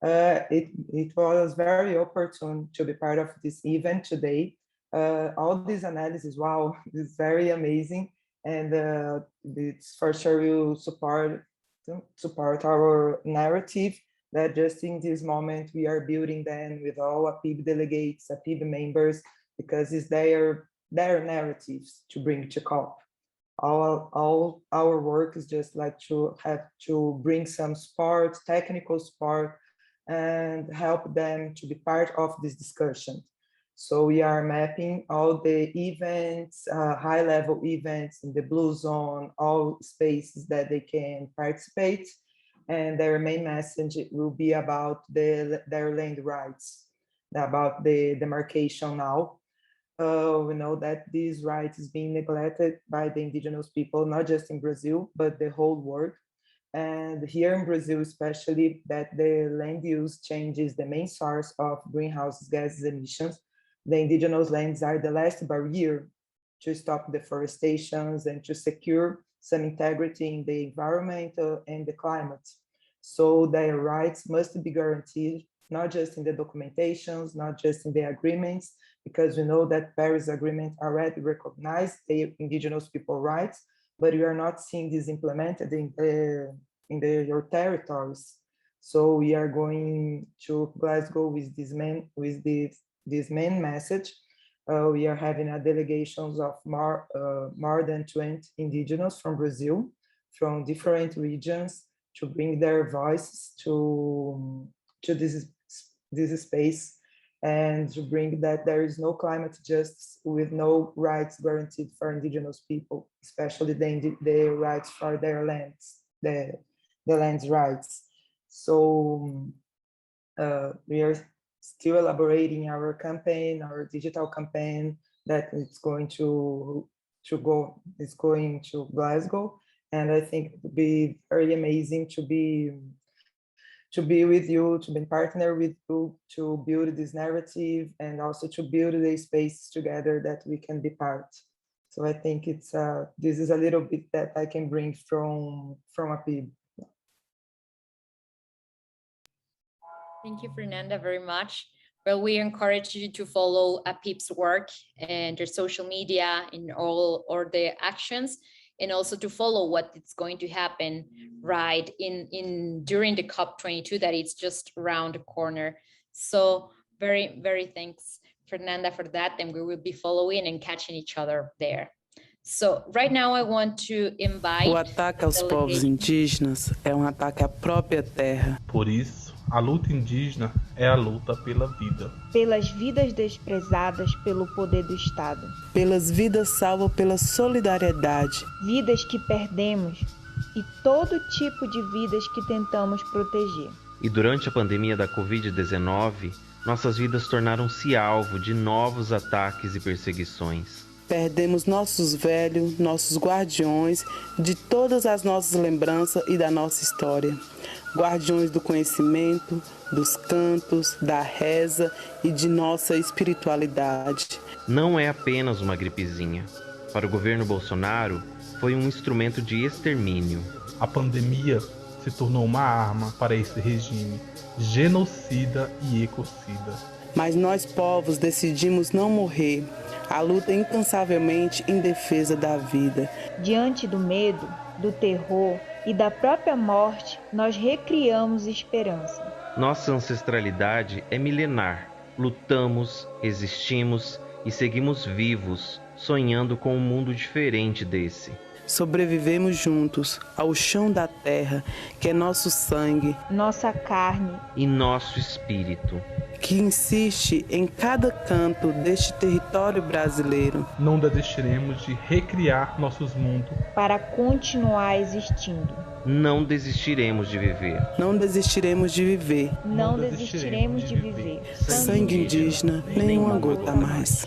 It was very opportune to be part of this event today. All these analysis, wow, is very amazing, and it's for sure will support our narrative that just in this moment we are building them with all APIB delegates, APIB members, because it's their narratives to bring to COP. All our work is just like to have to bring some support, technical support, and help them to be part of this discussion. So we are mapping all the events, high-level events in the blue zone, all spaces that they can participate, and their main message will be about their land rights, about the demarcation now. We know that this right is being neglected by the indigenous people, not just in Brazil, but the whole world. And here in Brazil, especially, that the land use change is the main source of greenhouse gases emissions. The indigenous lands are the last barrier to stop deforestations and to secure some integrity in the environment and the climate. So their rights must be guaranteed, not just in the documentations, not just in the agreements, because we know that Paris Agreement already recognized the indigenous people rights, but we are not seeing this implemented in your territories. So we are going to Glasgow with this main message. We are having a delegations of more than 20 indigenous from Brazil, from different regions, to bring their voices to this space, and to bring that there is no climate justice with no rights guaranteed for indigenous people, especially the rights for their lands, the land's rights. So we are still elaborating our campaign, our digital campaign that it's going to Glasgow, and I think it would be very amazing to be with you, to be partner with you, to build this narrative, and also to build the space together that we can be part. So I think it's this is a little bit that I can bring from APIB. Thank you, Fernanda, very much. Well, we encourage you to follow APIB's work and their social media in all or the actions. and also to follow what is going to happen right during the COP22 that it's just around the corner. So very, very thanks, Fernanda, for that, and we will be following and catching each other there. So right now I want to invite O ataque aos povos indígenas é um ataque à própria terra. Por isso, a luta indígena é a luta pela vida. Pelas vidas desprezadas pelo poder do Estado. Pelas vidas salvas pela solidariedade. Vidas que perdemos e todo tipo de vidas que tentamos proteger. E durante a pandemia da Covid-19, nossas vidas tornaram-se alvo de novos ataques e perseguições. Perdemos nossos velhos, nossos guardiões de todas as nossas lembranças e da nossa história. Guardiões do conhecimento, dos cantos, da reza e de nossa espiritualidade. Não é apenas uma gripezinha. Para o governo Bolsonaro, foi um instrumento de extermínio. A pandemia se tornou uma arma para esse regime genocida e ecocida. Mas nós, povos, decidimos não morrer. A luta incansavelmente em defesa da vida. Diante do medo, do terror e da própria morte, nós recriamos esperança. Nossa ancestralidade é milenar. Lutamos, resistimos e seguimos vivos, sonhando com um mundo diferente desse. Sobrevivemos juntos ao chão da terra, que é nosso sangue, nossa carne e nosso espírito, que insiste em cada canto deste território brasileiro. Não desistiremos de recriar nossos mundos para continuar existindo. Não desistiremos de viver. Não desistiremos de viver. Não desistiremos de viver. Sangue indígena, nenhuma gota mais.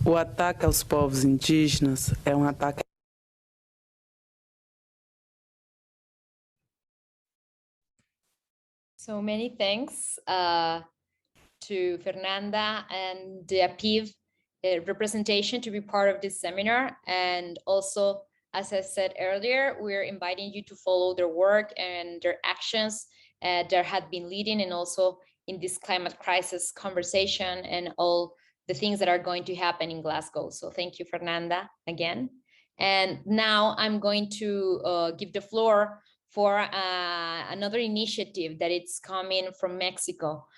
O ataque aos povos indígenas é um ataque. So many thanks to Fernanda and the APIV representation to be part of this seminar. And also, as I said earlier, we're inviting you to follow their work and their actions that have been leading, and also in this climate crisis conversation and all the things that are going to happen in Glasgow. So thank you, Fernanda, again. And now I'm going to give the floor for another initiative that it's coming from Mexico.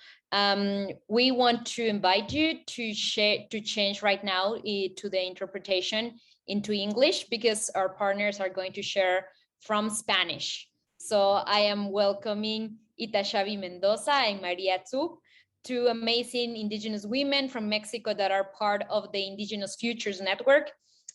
We want to invite you to change right now to the interpretation into English, because our partners are going to share from Spanish. So I am welcoming Itashabi Mendoza and Maria Tsuk, two amazing Indigenous women from Mexico that are part of the Indigenous Futures Network,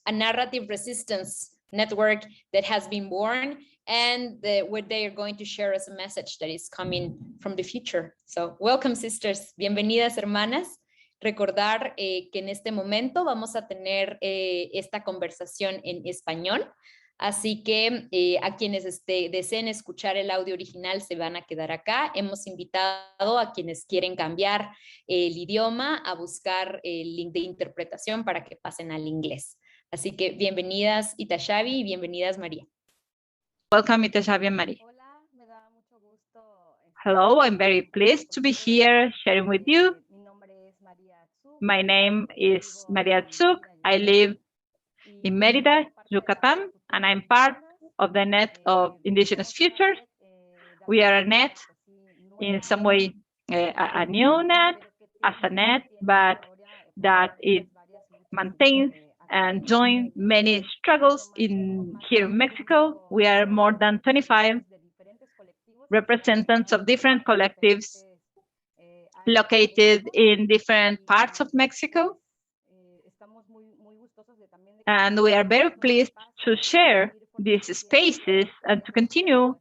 a narrative resistance network that has been born, and where they are going to share us a message that is coming from the future. So welcome, sisters. Bienvenidas, hermanas. Recordar que en este momento vamos a tener esta conversación en español. Así que a quienes deseen escuchar el audio original se van a quedar acá. Hemos invitado a quienes quieren cambiar el idioma a buscar el link de interpretación para que pasen al inglés. Así que bienvenidas Itashabi y bienvenidas María. Welcome Itashabi and María. Hello, I'm very pleased to be here sharing with you. My name is Maria Tsuk. I live in Mérida, Yucatan, and I'm part of the net of Indigenous Futures. We are a net, in some way, a new net, as a net, but that it maintains and joins many struggles here in Mexico. We are more than 25 representatives of different collectives located in different parts of Mexico. And we are very pleased to share these spaces and to continue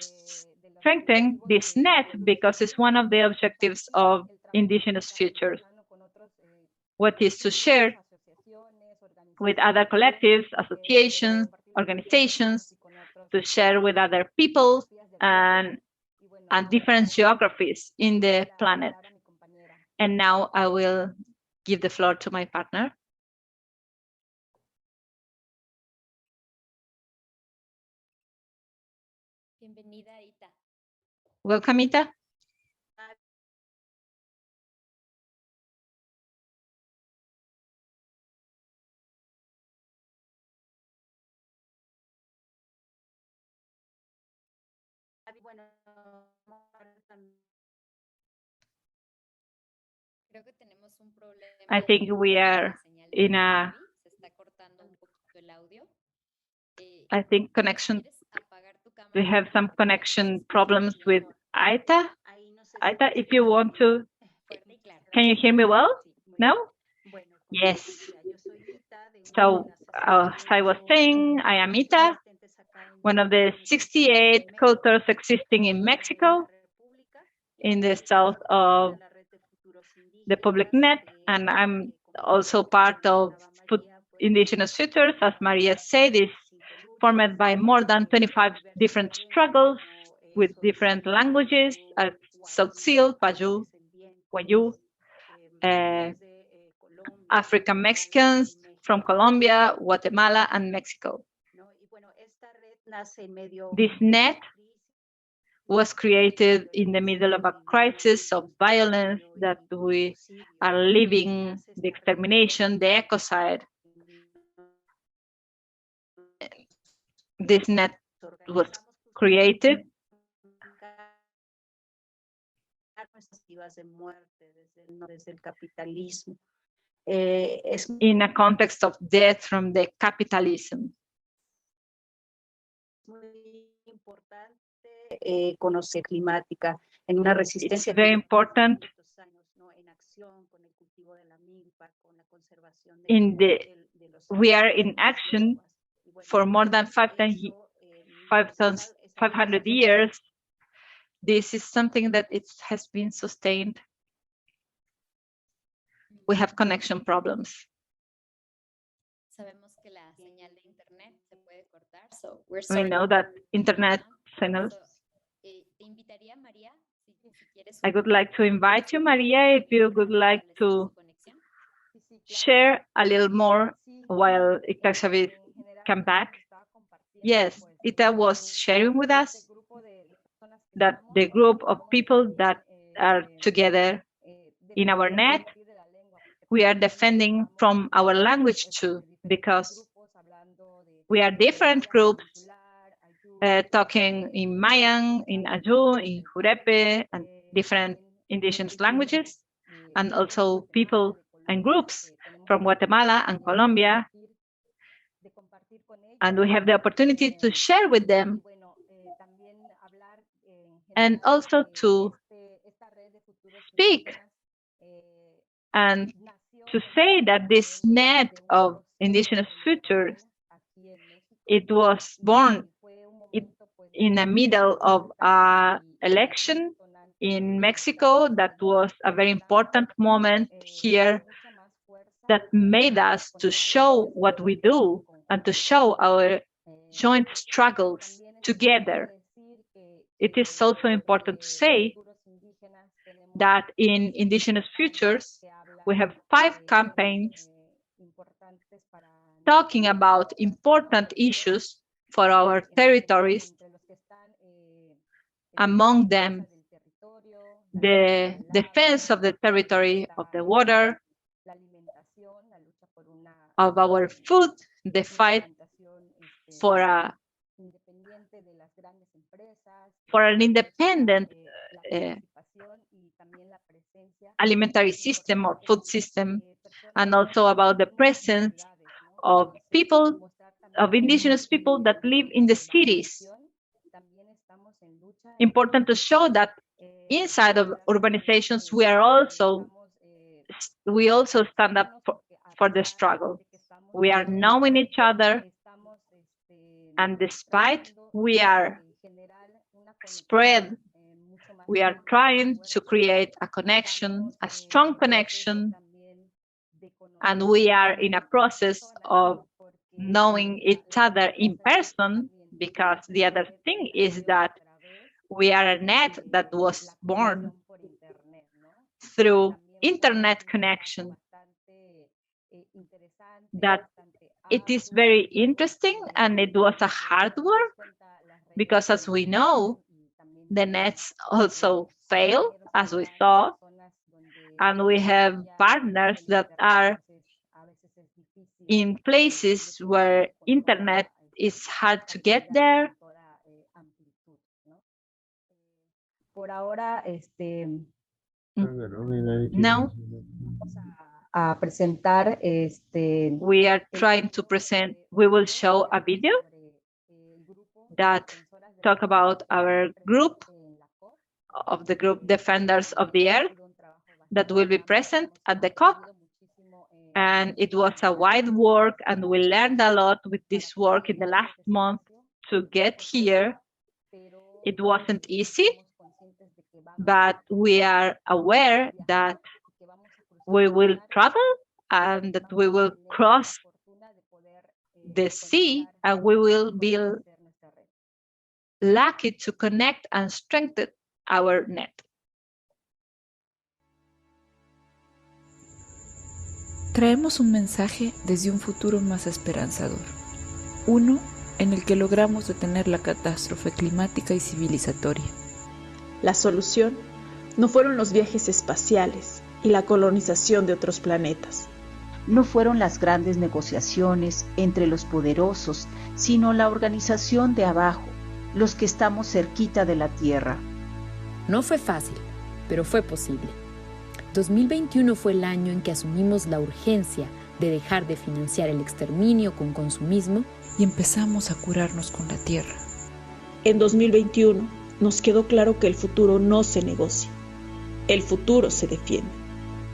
strengthening this net, because it's one of the objectives of Indigenous Futures. What is to share with other collectives, associations, organizations, to share with other people and different geographies in the planet. And now I will give the floor to my partner. Welcome, Ita. I think we are in a, I think connection, we have some connection problems with Aita. Aita, if you want to, can you hear me well? No? Yes. So, as I was saying, I am Ita, one of the 68 cultures existing in Mexico, in the south of the public net, and I'm also part of Indigenous Futures, as Maria said, is formed by more than 25 different struggles with different languages, Tzotzil, Payú, Wayú, African Mexicans from Colombia, Guatemala, and Mexico. This net was created in the middle of a crisis of violence that we are living, the extermination, the ecocide. This net was created in a context of death from the capitalism. It's very important we are in action for more than 500 years. This is something that has been sustained. We have connection problems. We know that internet signals. I would like to invite you, Maria, if you would like to share a little more while Ikakshavi come back. Yes, Ita was sharing with us that the group of people that are together in our net, we are defending from our language too, because we are different groups talking in Mayan, in Ayu, in Jurepe, and different indigenous languages, and also people and groups from Guatemala and Colombia. And we have the opportunity to share with them and also to speak and to say that this net of indigenous futures, it was born in the middle of an election in Mexico. That was a very important moment here that made us to show what we do and to show our joint struggles together. It is also important to say that in Indigenous Futures, we have 5 campaigns talking about important issues for our territories. Among them, the defense of the territory, of the water, of our food, the fight for an independent alimentary system or food system, and also about the presence of people, of indigenous people that live in the cities. Important to show that inside of urbanizations, we also stand up for the struggle. We are knowing each other, and despite we are spread, we are trying to create a connection, a strong connection, and we are in a process of knowing each other in person, because the other thing is that we are a net that was born through internet connection. That it is very interesting, and it was a hard work because as we know, the nets also fail, as we saw, and we have partners that are in places where internet is hard to get there. Now we are trying to present, we will show a video that talk about our group, of the group Defenders of the Earth, that will be present at the COP. And it was a wide work, and we learned a lot with this work in the last month to get here. It wasn't easy, but we are aware that we will travel and that we will cross the sea, and we will be lucky to connect and strengthen our net. Traemos un mensaje desde un futuro más esperanzador, uno en el que logramos detener la catástrofe climática y civilizatoria. La solución no fueron los viajes espaciales y la colonización de otros planetas. No fueron las grandes negociaciones entre los poderosos, sino la organización de abajo, los que estamos cerquita de la Tierra. No fue fácil, pero fue posible. 2021 fue el año en que asumimos la urgencia de dejar de financiar el exterminio con consumismo y empezamos a curarnos con la tierra. En 2021 nos quedó claro que el futuro no se negocia, el futuro se defiende.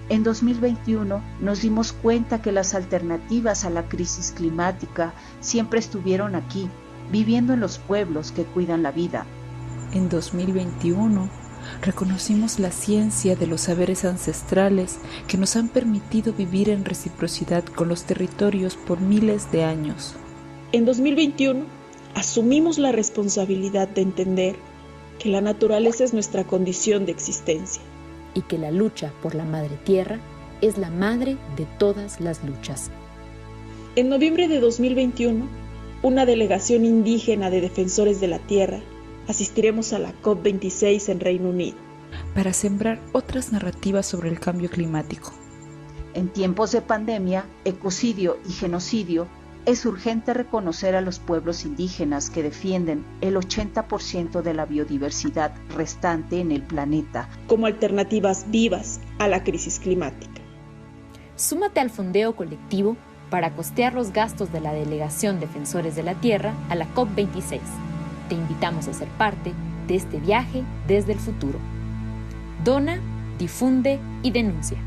En 2021 nos dimos cuenta que las alternativas a la crisis climática siempre estuvieron aquí, viviendo en los pueblos que cuidan la vida. En 2021 reconocimos la ciencia de los saberes ancestrales que nos han permitido vivir en reciprocidad con los territorios por miles de años. En 2021 asumimos la responsabilidad de entender que la naturaleza es nuestra condición de existencia. Y que la lucha por la madre tierra es la madre de todas las luchas. En noviembre de 2021, una delegación indígena de defensores de la tierra asistiremos a la COP26 en Reino Unido. Para sembrar otras narrativas sobre el cambio climático. En tiempos de pandemia, ecocidio y genocidio, es urgente reconocer a los pueblos indígenas que defienden el 80% de la biodiversidad restante en el planeta como alternativas vivas a la crisis climática. Súmate al fondeo colectivo para costear los gastos de la Delegación Defensores de la Tierra a la COP26. Te invitamos a ser parte de este viaje desde el futuro. Dona, difunde y denuncia.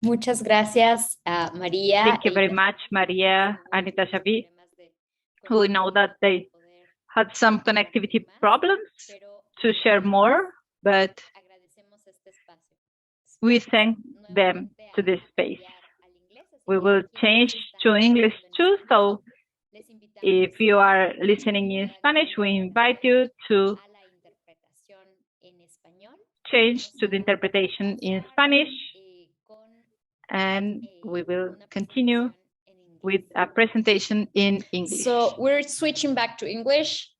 Muchas gracias, María. Thank you very much, Maria and Itashavi. We know that they had some connectivity problems to share more, but we thank them to this space. We will change to English too, so if you are listening in Spanish, we invite you to change to the interpretation in Spanish, and we will continue with a presentation in English. So we're switching back to English.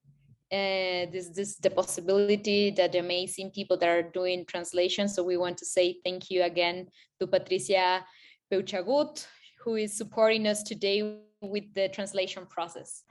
This is the possibility that the amazing people that are doing translation. So we want to say thank you again to Patricia Peuchagut, who is supporting us today with the translation process.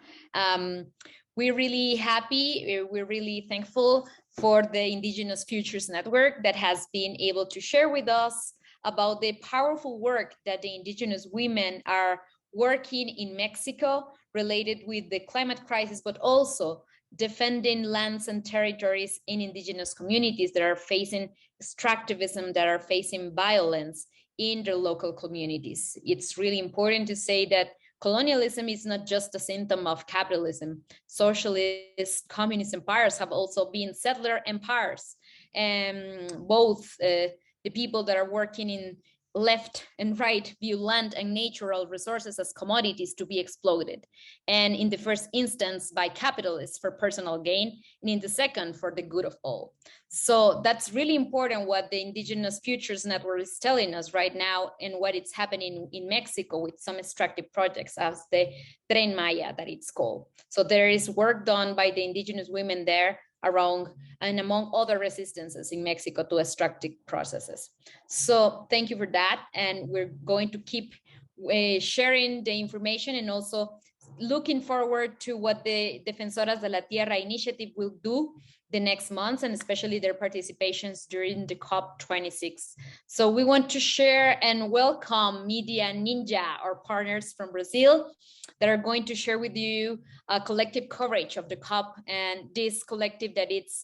We're really happy, we're really thankful for the Indigenous Futures Network that has been able to share with us about the powerful work that the Indigenous women are working in Mexico related with the climate crisis, but also defending lands and territories in Indigenous communities that are facing extractivism, that are facing violence in their local communities. It's really important to say that colonialism is not just a symptom of capitalism. Socialist, communist empires have also been settler empires, and both the people that are working left and right view land and natural resources as commodities to be exploited. And in the first instance by capitalists for personal gain, and in the second for the good of all. So that's really important what the Indigenous Futures Network is telling us right now and what it's happening in Mexico with some extractive projects as the Tren Maya that it's called. So there is work done by the indigenous women there around and among other resistances in Mexico to extractive processes. So thank you for that. And we're going to keep sharing the information and also looking forward to what the Defensoras de la Tierra initiative will do the next months, and especially their participations during the COP26. So we want to share and welcome Media Ninja, our partners from Brazil, that are going to share with you a collective coverage of the COP, and this collective that it's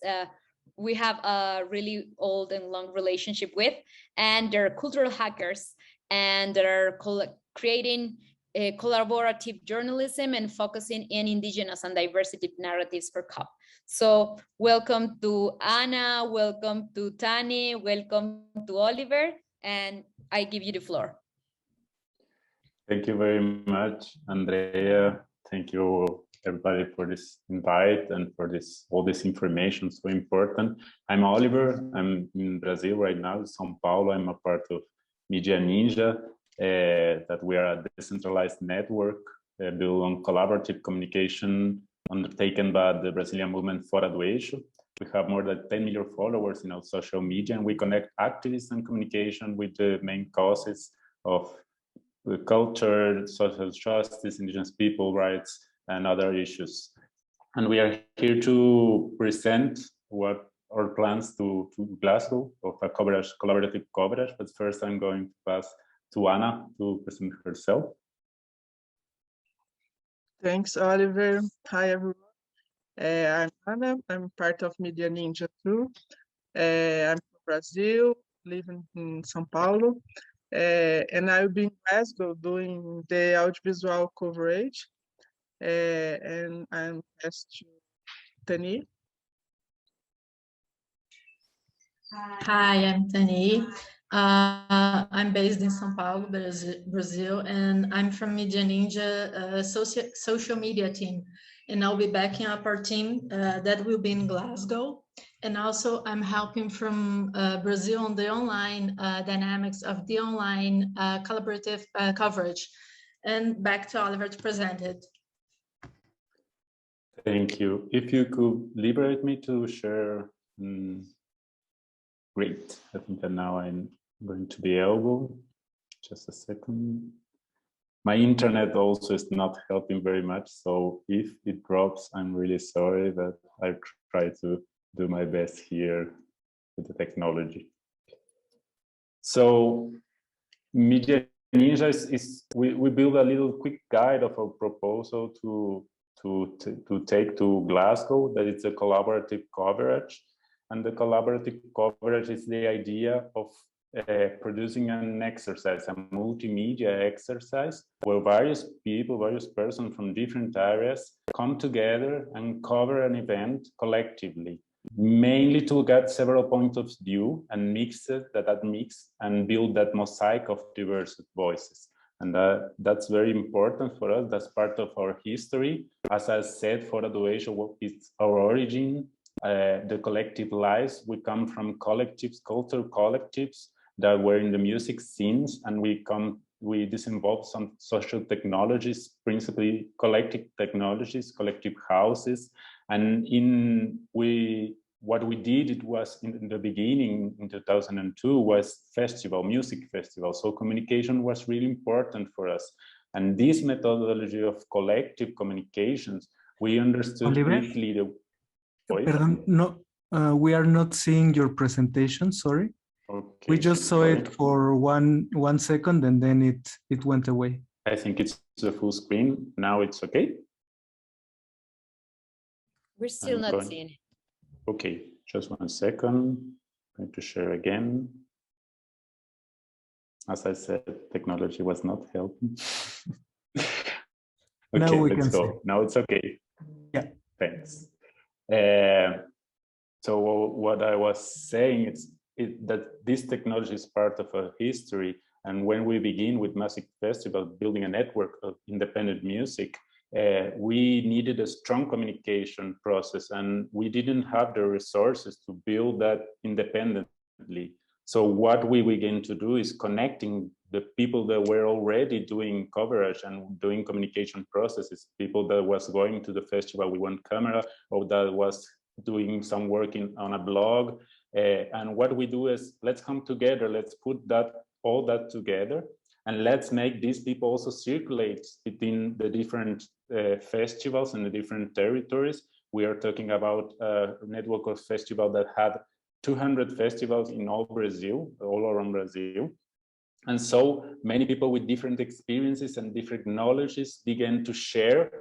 we have a really old and long relationship with, and they're cultural hackers, and they're creating collaborative journalism and focusing in indigenous and diversity narratives for COP. So welcome to Anna, welcome to Tani, welcome to Oliver, and I give you the floor. Thank you very much, Andrea. Thank you everybody for this invite and for all this information, so important. I'm Oliver, I'm in Brazil right now, São Paulo. I'm a part of Media Ninja, that we are a decentralized network built on collaborative communication undertaken by the Brazilian movement Fora do Eixo. We have more than 10 million followers in our social media, and we connect activists and communication with the main causes of culture, social justice, indigenous people rights, and other issues. And we are here to present what our plans to Glasgow of a collaborative coverage. But first I'm going to pass to Anna to present herself. Thanks, Oliver. Hi, everyone. I'm Anna. I'm part of Media Ninja too. I'm from Brazil, living in São Paulo. And I'll be in Glasgow doing the audiovisual coverage. And I'm asked to Tani. Hi, I'm Tani. I'm based in São Paulo, Brazil, and I'm from Media Ninja social media team. And I'll be backing up our team that will be in Glasgow. And also I'm helping from Brazil on the online dynamics of the online collaborative coverage. And back to Oliver to present it. Thank you. If you could liberate me to share, great. I think that now I'm going to be able. Just a second. My internet also is not helping very much, so if it drops, I'm really sorry, but I try to do my best here with the technology. So Media Ninja we build a little quick guide of our proposal to take to Glasgow, that it's a collaborative coverage. And the collaborative coverage is the idea of producing an exercise, a multimedia exercise, where various people, various persons from different areas come together and cover an event collectively, mainly to get several points of view and mix and build that mosaic of diverse voices. And that's very important for us. That's part of our history. As I said, Fora do Eixo is our origin. The collective lives, we come from collectives, cultural collectives that were in the music scenes, and we disinvolve some social technologies, principally collective technologies, collective houses. And what we did, it was in the beginning, in 2002, was music festival. So communication was really important for us. And this methodology of collective communications, we understood quickly the voice. Perdón, no, we are not seeing your presentation, sorry. Okay, we just saw it for one second and then it went away. I think it's the full screen. Now it's okay. We're still not seeing it. Okay, just 1 second. I'm going to share again. As I said, technology was not helping. Okay, let's go. See. Now it's okay. Yeah. Thanks. So what I was saying is that this technology is part of a history, And when we begin with Music Festival, building a network of independent music, we needed a strong communication process, and we didn't have the resources to build that independently. So what we begin to do is connecting the people that were already doing coverage and doing communication processes, people that was going to the festival with one camera, or that was doing some work on a blog. And what we do is, let's come together, let's put all that together, and let's make these people also circulate between the different festivals and the different territories. We are talking about a network of festivals that had 200 festivals in all around Brazil. And so many people with different experiences and different knowledges began to share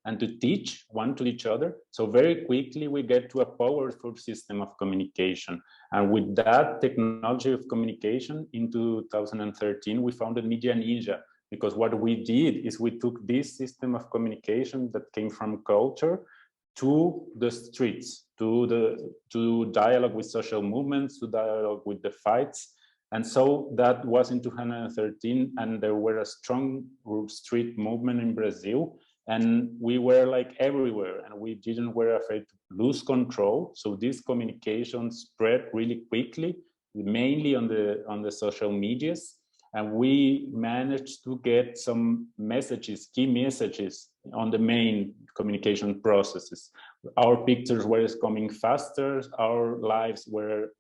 and to teach one to each other. So very quickly we get to a powerful system of communication. And with that technology of communication in 2013, we founded Media Ninja, because what we did is we took this system of communication that came from culture to the streets, to dialogue with social movements, to dialogue with the fights. And so that was in 2013, and there were a strong street movement in Brazil, and we were like everywhere, and we were afraid to lose control. So this communication spread really quickly, mainly on the social medias, and we managed to get some messages, key messages on the main communication processes. Our pictures were coming faster, our lives were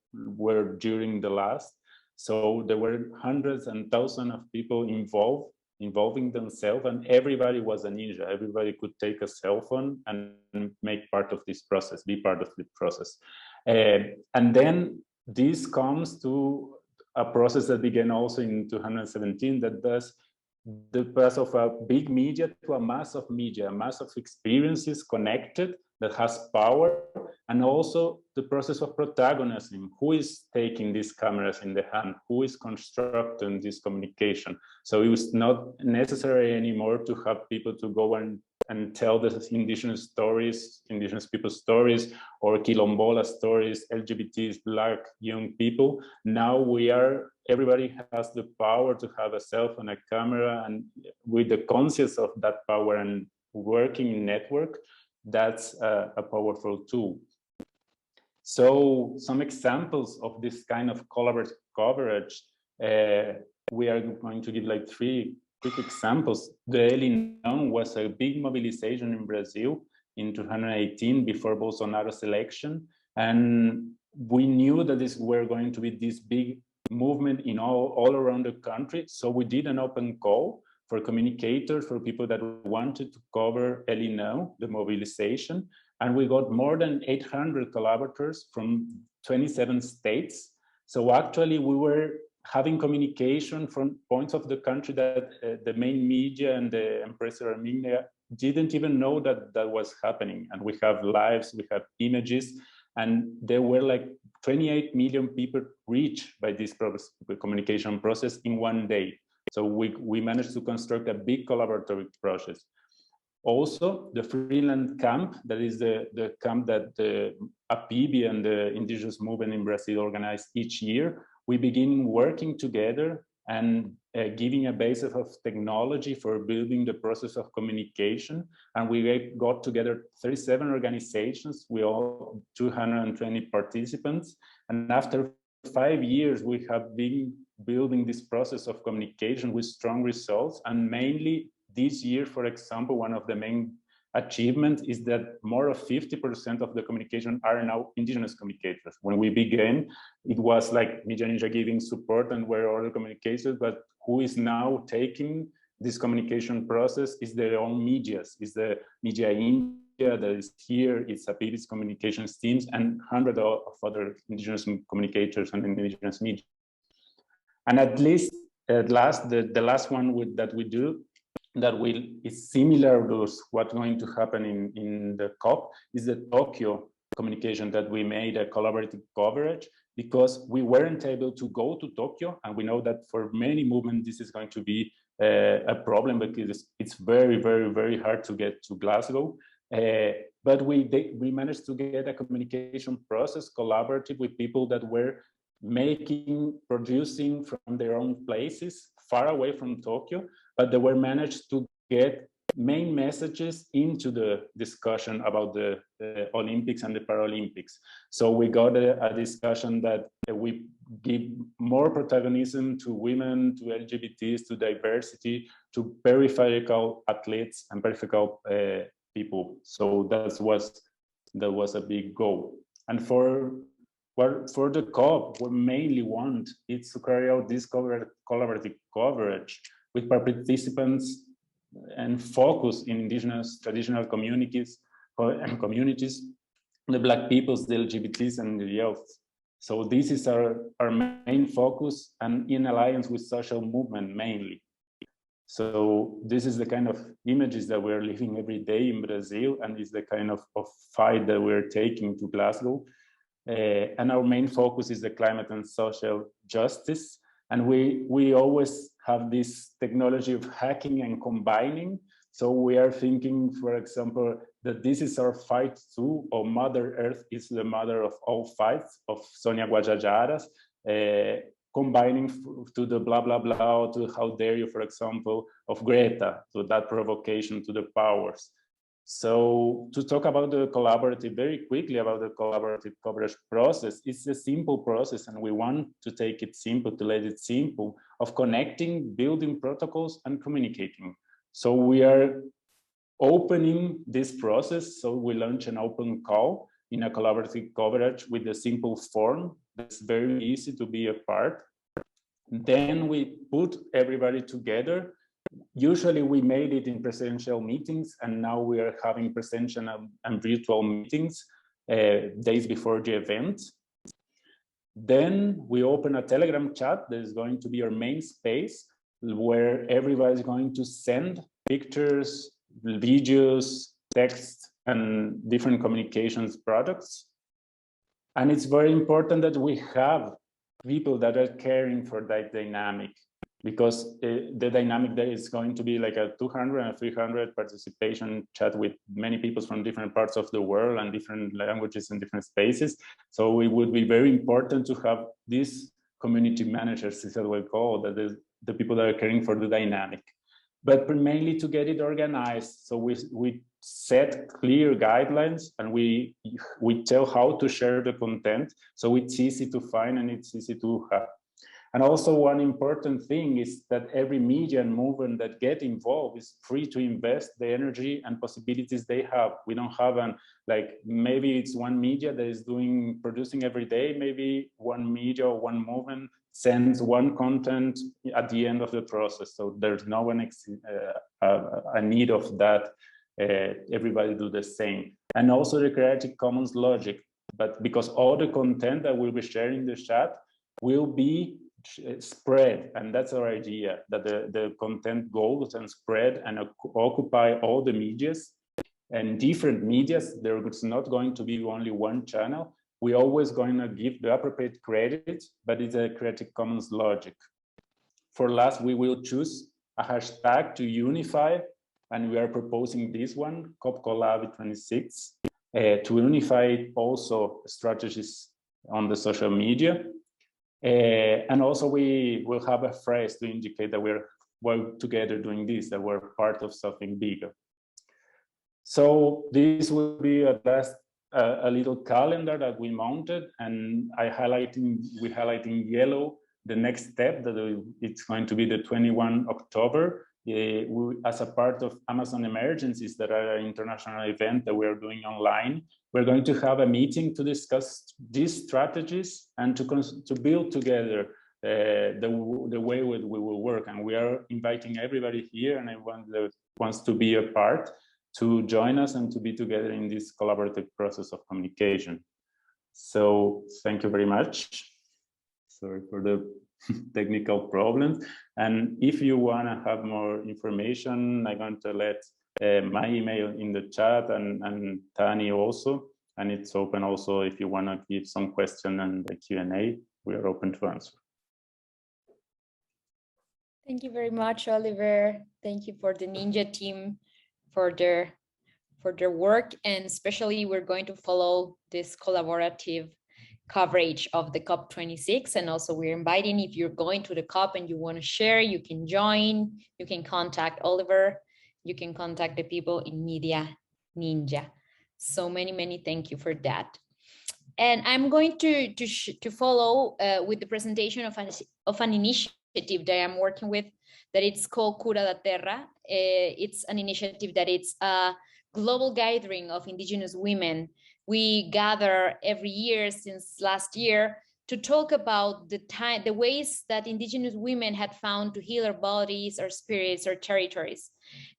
during the last. So there were hundreds and thousands of people involving themselves, and everybody was a ninja. Everybody could take a cell phone and make part of this process, be part of the process. And then this comes to a process that began also in 2017, that does the path of a big media to a mass of media, a mass of experiences connected that has power, and also the process of protagonism. Who is taking these cameras in the hand? Who is constructing this communication? So it was not necessary anymore to have people to go and tell the indigenous stories, indigenous people's stories, or quilombola stories, LGBTs, Black young people. Now everybody has the power to have a cell phone, a camera, and with the conscience of that power and working in network, that's a powerful tool. So some examples of this kind of collaborative coverage, we are going to give like 3 quick examples. The Elinão was a big mobilization in Brazil in 2018 before Bolsonaro's election. And we knew that this were going to be this big movement in all around the country. So we did an open call for communicators, for people that wanted to cover Elinão, the mobilization. And we got more than 800 collaborators from 27 states. So actually we were having communication from points of the country that the main media and the empresarial media didn't even know that was happening. And we have lives, we have images, and there were like 28 million people reached by this communication process in one day. So we managed to construct a big collaborative process. Also, the Freeland Camp, that is the camp that the APIB and the Indigenous movement in Brazil organize each year. We begin working together and giving a basis of technology for building the process of communication. And we got together 37 organizations with all 220 participants. And after 5 years, we have been building this process of communication with strong results. And mainly this year, for example, one of the main achievements is that more of 50% of the communication are now indigenous communicators. When we began, it was like Media Ninja giving support and were other communicators, but who is now taking this communication process is their own medias, is the Media India that is here, it's APIB's communications teams, and hundreds of other indigenous communicators and indigenous media. And the last one that we do, that is similar to what's going to happen in the COP, is the Tokyo communication that we made a collaborative coverage, because we weren't able to go to Tokyo, and we know that for many movements this is going to be a problem, because it's very, very, very hard to get to Glasgow. But we managed to get a communication process collaborative with people that were producing from their own places, far away from Tokyo, but they were managed to get main messages into the discussion about the Olympics and the Paralympics. So we got a discussion that we give more protagonism to women, to LGBTs, to diversity, to peripheral athletes and peripheral people. So that was a big goal. And for the COP, we mainly want is to carry out this collaborative coverage with participants and focus in indigenous traditional communities, the Black peoples, the LGBTs, and the youth. So this is our main focus, and in alliance with social movement mainly. So this is the kind of images that we're living every day in Brazil, and is the kind of fight that we're taking to Glasgow. And our main focus is the climate and social justice. And we always have this technology of hacking and combining. So we are thinking, for example, that this is our fight too, or Mother Earth is the mother of all fights, of Sonia Guajajara's, combining to the blah, blah, blah, to how dare you, for example, of Greta, to that provocation to the powers. So to talk about the collaborative, very quickly about the collaborative coverage process, it's a simple process, and we want to take it simple, to let it simple, of connecting, building protocols, and communicating. So we are opening this process. So we launch an open call in a collaborative coverage with a simple form that's very easy to be a part. Then we put everybody together. Usually we made it in presential meetings, and now we are having presential and virtual meetings days before the event. Then we open a Telegram chat that is going to be our main space, where everybody is going to send pictures, videos, text, and different communications products. And it's very important that we have people that are caring for that dynamic, because the dynamic there is going to be like a 200 and 300 participation chat with many people from different parts of the world and different languages and different spaces. So it would be very important to have these community managers, is what we call that, the people that are caring for the dynamic, but mainly to get it organized. So we set clear guidelines, and we tell how to share the content, so it's easy to find and it's easy to have. And also one important thing is that every media and movement that get involved is free to invest the energy and possibilities they have. We don't have like maybe it's one media that is producing every day, maybe one media or one movement sends one content at the end of the process. So there's no one a need of that. Everybody do the same. And also the Creative Commons logic, but because all the content that we'll be sharing in the chat will be spread, and that's our idea, that the content goes and spread and occupy all the medias and different medias. There's not going to be only one channel. We're always going to give the appropriate credit, but it's a Creative Commons logic. For last, we will choose a hashtag to unify, and we are proposing this one, COPCollab26, to unify also strategies on the social media. And also we will have a phrase to indicate that we're together doing this, that we're part of something bigger. So this will be a little calendar that we mounted, and we highlight in yellow the next step, that it's going to be the 21 October. As a part of Amazon Emergencies, that are an international event that we are doing online, we're going to have a meeting to discuss these strategies and to build together the way we will work. And we are inviting everybody here and everyone that wants to be a part to join us and to be together in this collaborative process of communication. So thank you very much. Sorry for the technical problems. And if you want to have more information, I'm going to let my email in the chat, and Tani also. And it's open also if you want to give some question and the Q&A, we are open to answer. Thank you very much, Oliver. Thank you for the Ninja team for their work, and especially we're going to follow this collaborative coverage of the COP26. And also we're inviting, if you're going to the COP and you want to share, you can join, you can contact Oliver, you can contact the people in Media Ninja. So many thank you for that. And I'm going to follow with the presentation of an initiative that I'm working with, that it's called Cuda Terra. It's an initiative that it's a global gathering of Indigenous women. We gather every year since last year to talk about the ways that Indigenous women had found to heal our bodies, our spirits, our territories.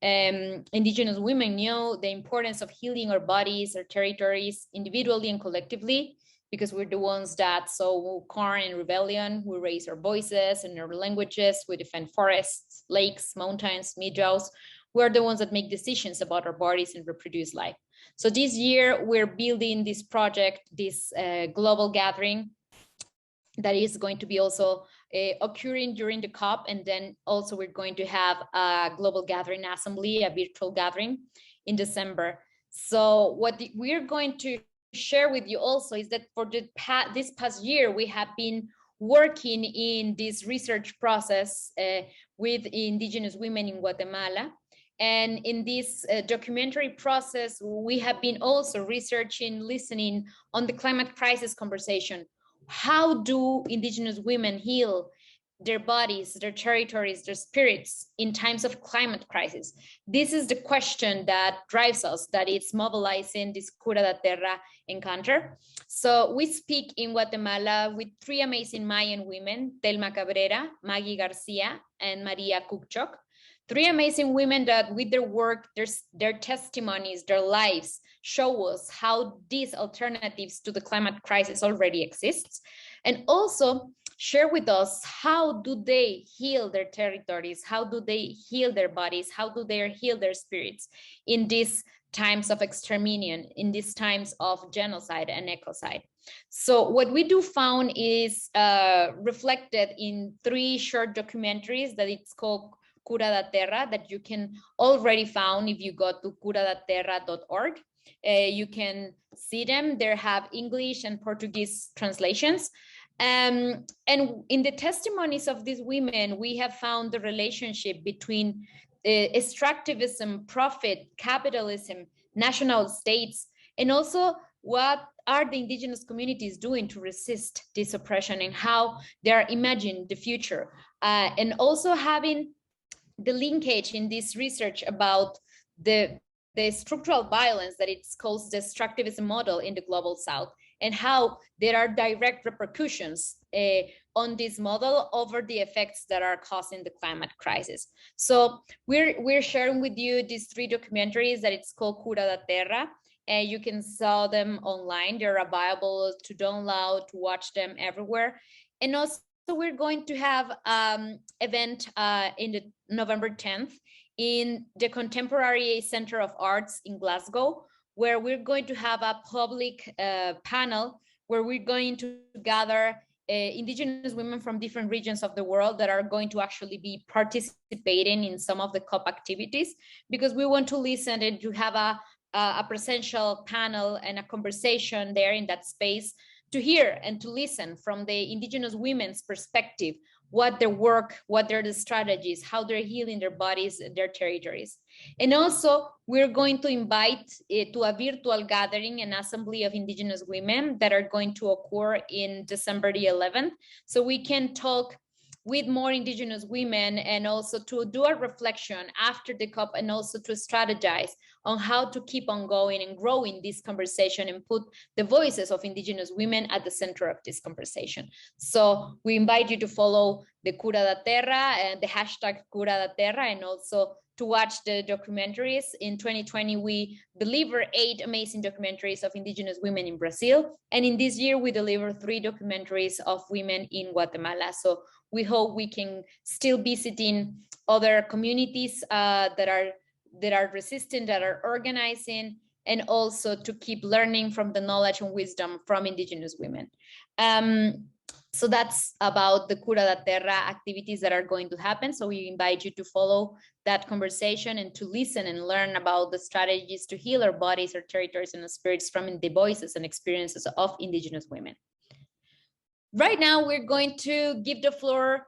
Indigenous women know the importance of healing our bodies, our territories, individually and collectively, because we're the ones that sow corn and rebellion. We raise our voices and our languages. We defend forests, lakes, mountains, meadows. We're the ones that make decisions about our bodies and reproduce life. So this year, we're building this project, this global gathering that is going to be also occurring during the COP. And then also we're going to have a global gathering assembly, a virtual gathering in December. So what we're going to share with you also is that for this past year, we have been working in this research process with Indigenous women in Guatemala. And in this documentary process, we have been also researching, listening on the climate crisis conversation. How do Indigenous women heal their bodies, their territories, their spirits in times of climate crisis? This is the question that drives us, that it's mobilizing this Cuda Terra encounter. So we speak in Guatemala with three amazing Mayan women, Telma Cabrera, Maggie Garcia, and Maria Kukchok. Three amazing women that with their work, their testimonies, their lives show us how these alternatives to the climate crisis already exists. And also share with us, how do they heal their territories? How do they heal their bodies? How do they heal their spirits in these times of extermination, in these times of genocide and ecocide? So what we do found is reflected in three short documentaries that it's called Cuda Terra, that you can already found if you go to cudaterra.org. You can see them. They have English and Portuguese translations. And in the testimonies of these women, we have found the relationship between extractivism, profit, capitalism, national states, and also what are the Indigenous communities doing to resist this oppression and how they are imagining the future. And also having the linkage in this research about the structural violence that it's called the extractivism model in the global south, and how there are direct repercussions on this model over the effects that are causing the climate crisis. So we're sharing with you these three documentaries that it's called Cuda Terra. You can saw them online. They're available to download, to watch them everywhere. And also we're going to have event in the November 10th in the Contemporary Center of Arts in Glasgow, where we're going to have a public panel where we're going to gather Indigenous women from different regions of the world that are going to actually be participating in some of the COP activities, because we want to listen and to have a presential panel and a conversation there in that space, to hear and to listen from the Indigenous women's perspective, what their work, what are the strategies, how they're healing their bodies, their territories. And also, we're going to invite to a virtual gathering, an assembly of Indigenous women that are going to occur in December the 11th. So we can talk with more Indigenous women and also to do a reflection after the COP, and also to strategize on how to keep on going and growing this conversation and put the voices of Indigenous women at the center of this conversation. So we invite you to follow the Cuda Terra and the hashtag Cuda Terra, and also to watch the documentaries. In 2020, we delivered 8 amazing documentaries of Indigenous women in Brazil. And in this year, we delivered 3 documentaries of women in Guatemala. So we hope we can still visiting other communities that are resistant, that are organizing, and also to keep learning from the knowledge and wisdom from Indigenous women. So that's about the Cuda Terra activities that are going to happen. So we invite you to follow that conversation and to listen and learn about the strategies to heal our bodies, our territories, and our spirits from the voices and experiences of Indigenous women. Right now, we're going to give the floor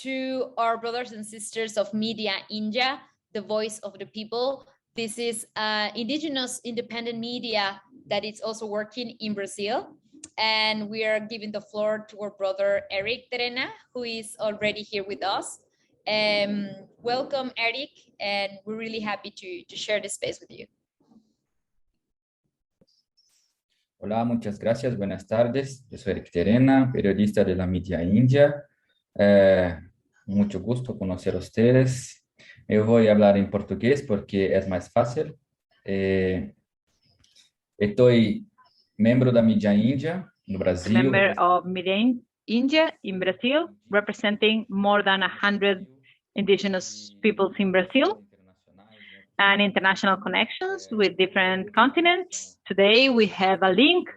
to our brothers and sisters of Media India, the voice of the people. This is indigenous independent media that is also working in Brazil. And we are giving the floor to our brother Eric Terena, who is already here with us. Welcome, Eric, and we're really happy to share this space with you. Hola, muchas gracias. Buenas tardes. Yo soy Eric Terena, periodista de la Media India. Mucho gusto conocer a ustedes. Eu vou hablar em português porque é mais fácil. Estoy membro da Media India no Brasil. Member of Media India in Brazil, representing more than 100 indigenous peoples in Brazil and international connections with different continents. Today we have a link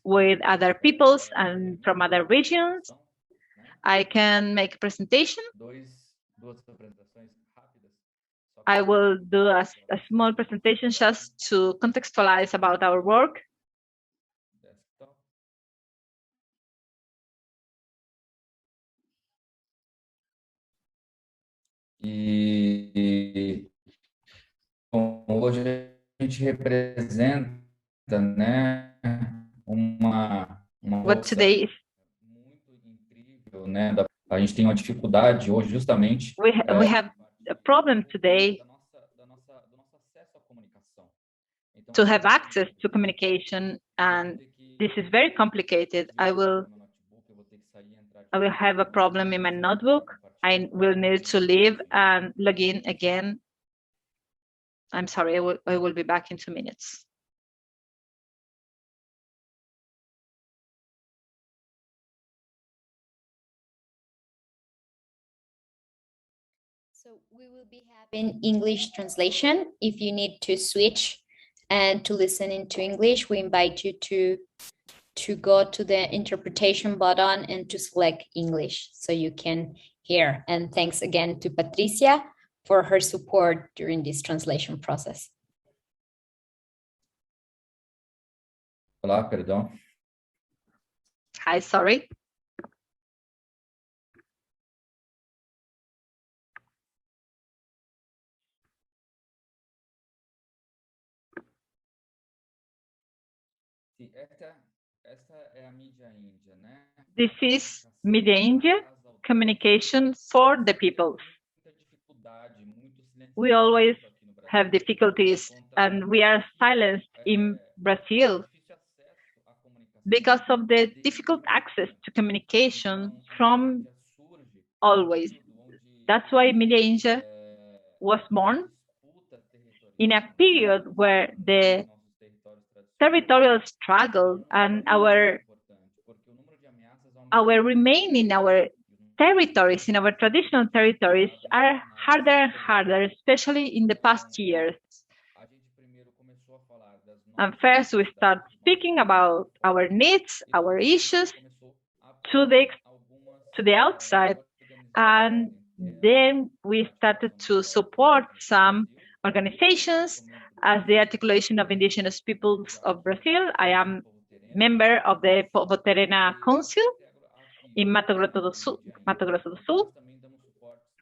with other peoples and from other regions. I can make a presentation. I will do a small presentation just to contextualize about our work. E hoje a gente representa, né, What today is né, a gente tem uma dificuldade hoje justamente we have a problem today to have access to communication, and this is very complicated. I will have a problem in my notebook. I will need to leave and log in again. I'm sorry, I will be back in 2 minutes. So we will be having English translation. If you need to switch and to listen into English, we invite you to go to the interpretation button and to select English so you can hear. And thanks again to Patricia for her support during this translation process. Olá, perdão. Hi, sorry. This is Media India, communication for the people. We always have difficulties and we are silenced in Brazil because of the difficult access to communication from always. That's why Media India was born in a period where the territorial struggle and our remain in our territories, in our traditional territories, are harder and harder, especially in the past years. And first we start speaking about our needs, our issues to the outside, and then we started to support some organizations as the Articulation of Indigenous Peoples of Brazil. I am member of the Povo Terena Council in Mato Grosso do Sul,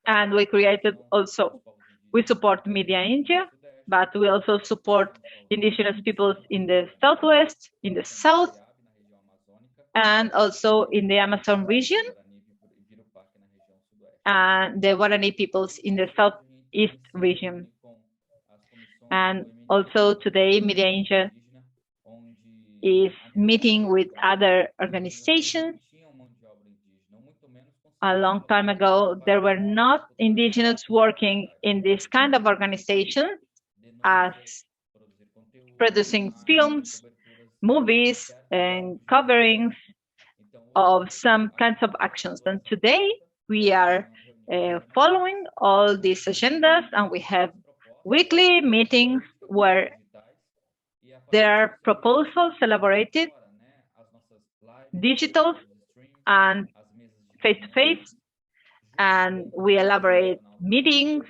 and we support Media India, but we also support indigenous peoples in the southwest, in the south, and also in the Amazon region, and the Guarani peoples in the southeast region. And also today, Media India is meeting with other organizations. A long time ago, there were not indigenous working in this kind of organization as producing films, movies, and coverings of some kinds of actions. And today we are following all these agendas, and we have weekly meetings where there are proposals elaborated, digital and face-to-face, and we elaborate meetings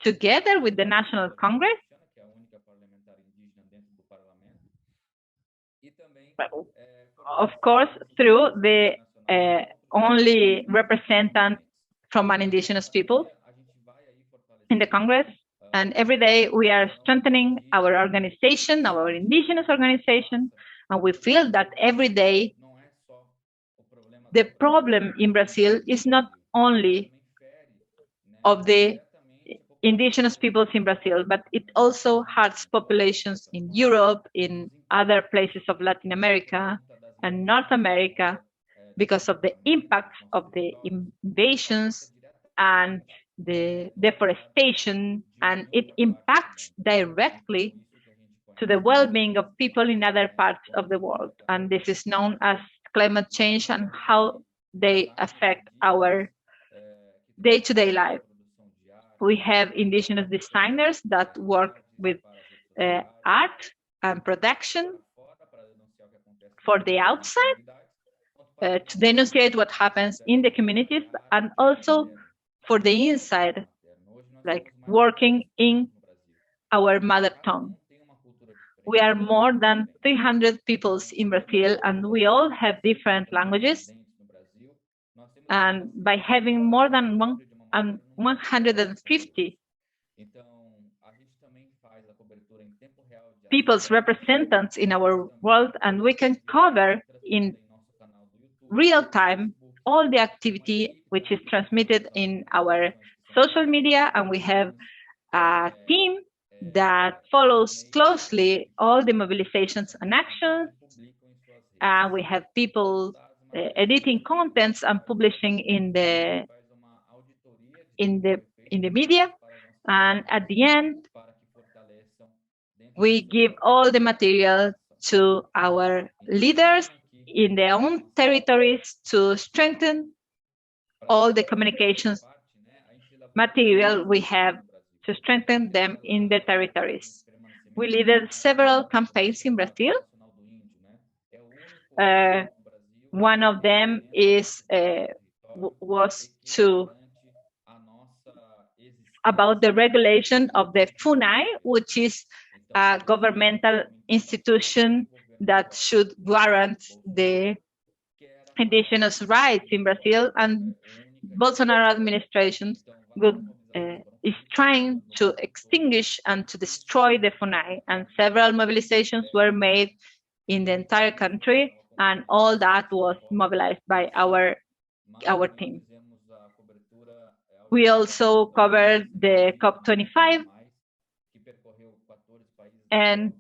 together with the National Congress, of course, through the only representant from an indigenous people in the Congress. And every day we are strengthening our organization, our indigenous organization, and we feel that every day the problem in Brazil is not only of the indigenous peoples in Brazil, but it also hurts populations in Europe, in other places of Latin America and North America, because of the impact of the invasions and the deforestation, and it impacts directly to the well-being of people in other parts of the world. And this is known as climate change and how they affect our day-to-day life. We have indigenous designers that work with art and production for the outside to denunciate what happens in the communities, and also for the inside, like working in our mother tongue. We are more than 300 peoples in Brazil, and we all have different languages. And by having more than 150 people's representatives in our world, and we can cover in real time all the activity which is transmitted in our social media, and we have a team that follows closely all the mobilizations and actions. We have people editing contents and publishing in the media. And at the end, we give all the material to our leaders in their own territories to strengthen all the communications material we have to strengthen them in the territories. We led several campaigns in Brazil. One of them was about the regulation of the FUNAI, which is a governmental institution that should warrant the indigenous rights in Brazil, and Bolsonaro administration is trying to extinguish and to destroy the FUNAI, and several mobilizations were made in the entire country, and all that was mobilized by our team. We also covered the COP25, and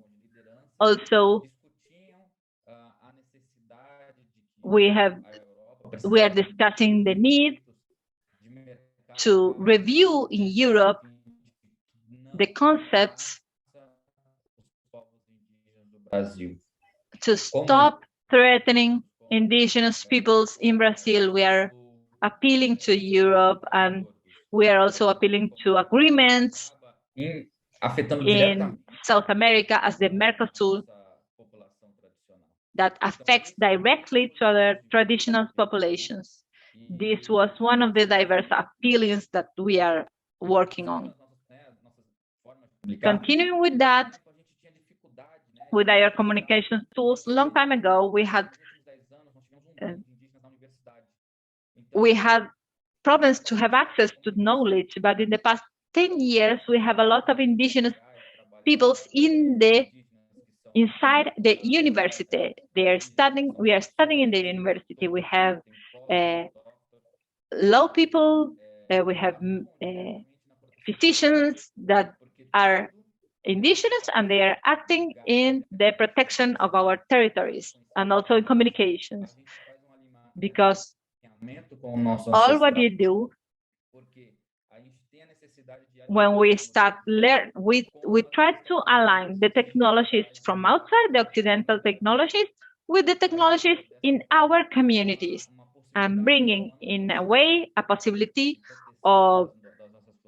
also we are discussing the need to review in Europe the concepts to stop threatening indigenous peoples in Brazil. We are appealing to Europe, and we are also appealing to agreements in South America as the Mercosur that affects directly to other traditional populations. This was one of the diverse appeals that we are working on. Continuing with that, with our communication tools, a long time ago, we had problems to have access to knowledge, but in the past 10 years, we have a lot of indigenous peoples inside the university. We are studying in the university. We have law people, we have physicians that are indigenous, and they are acting in the protection of our territories and also in communications. Because all what you do, when we start learn, we try to align the technologies from outside, the Occidental technologies, with the technologies in our communities, and bringing in a way a possibility of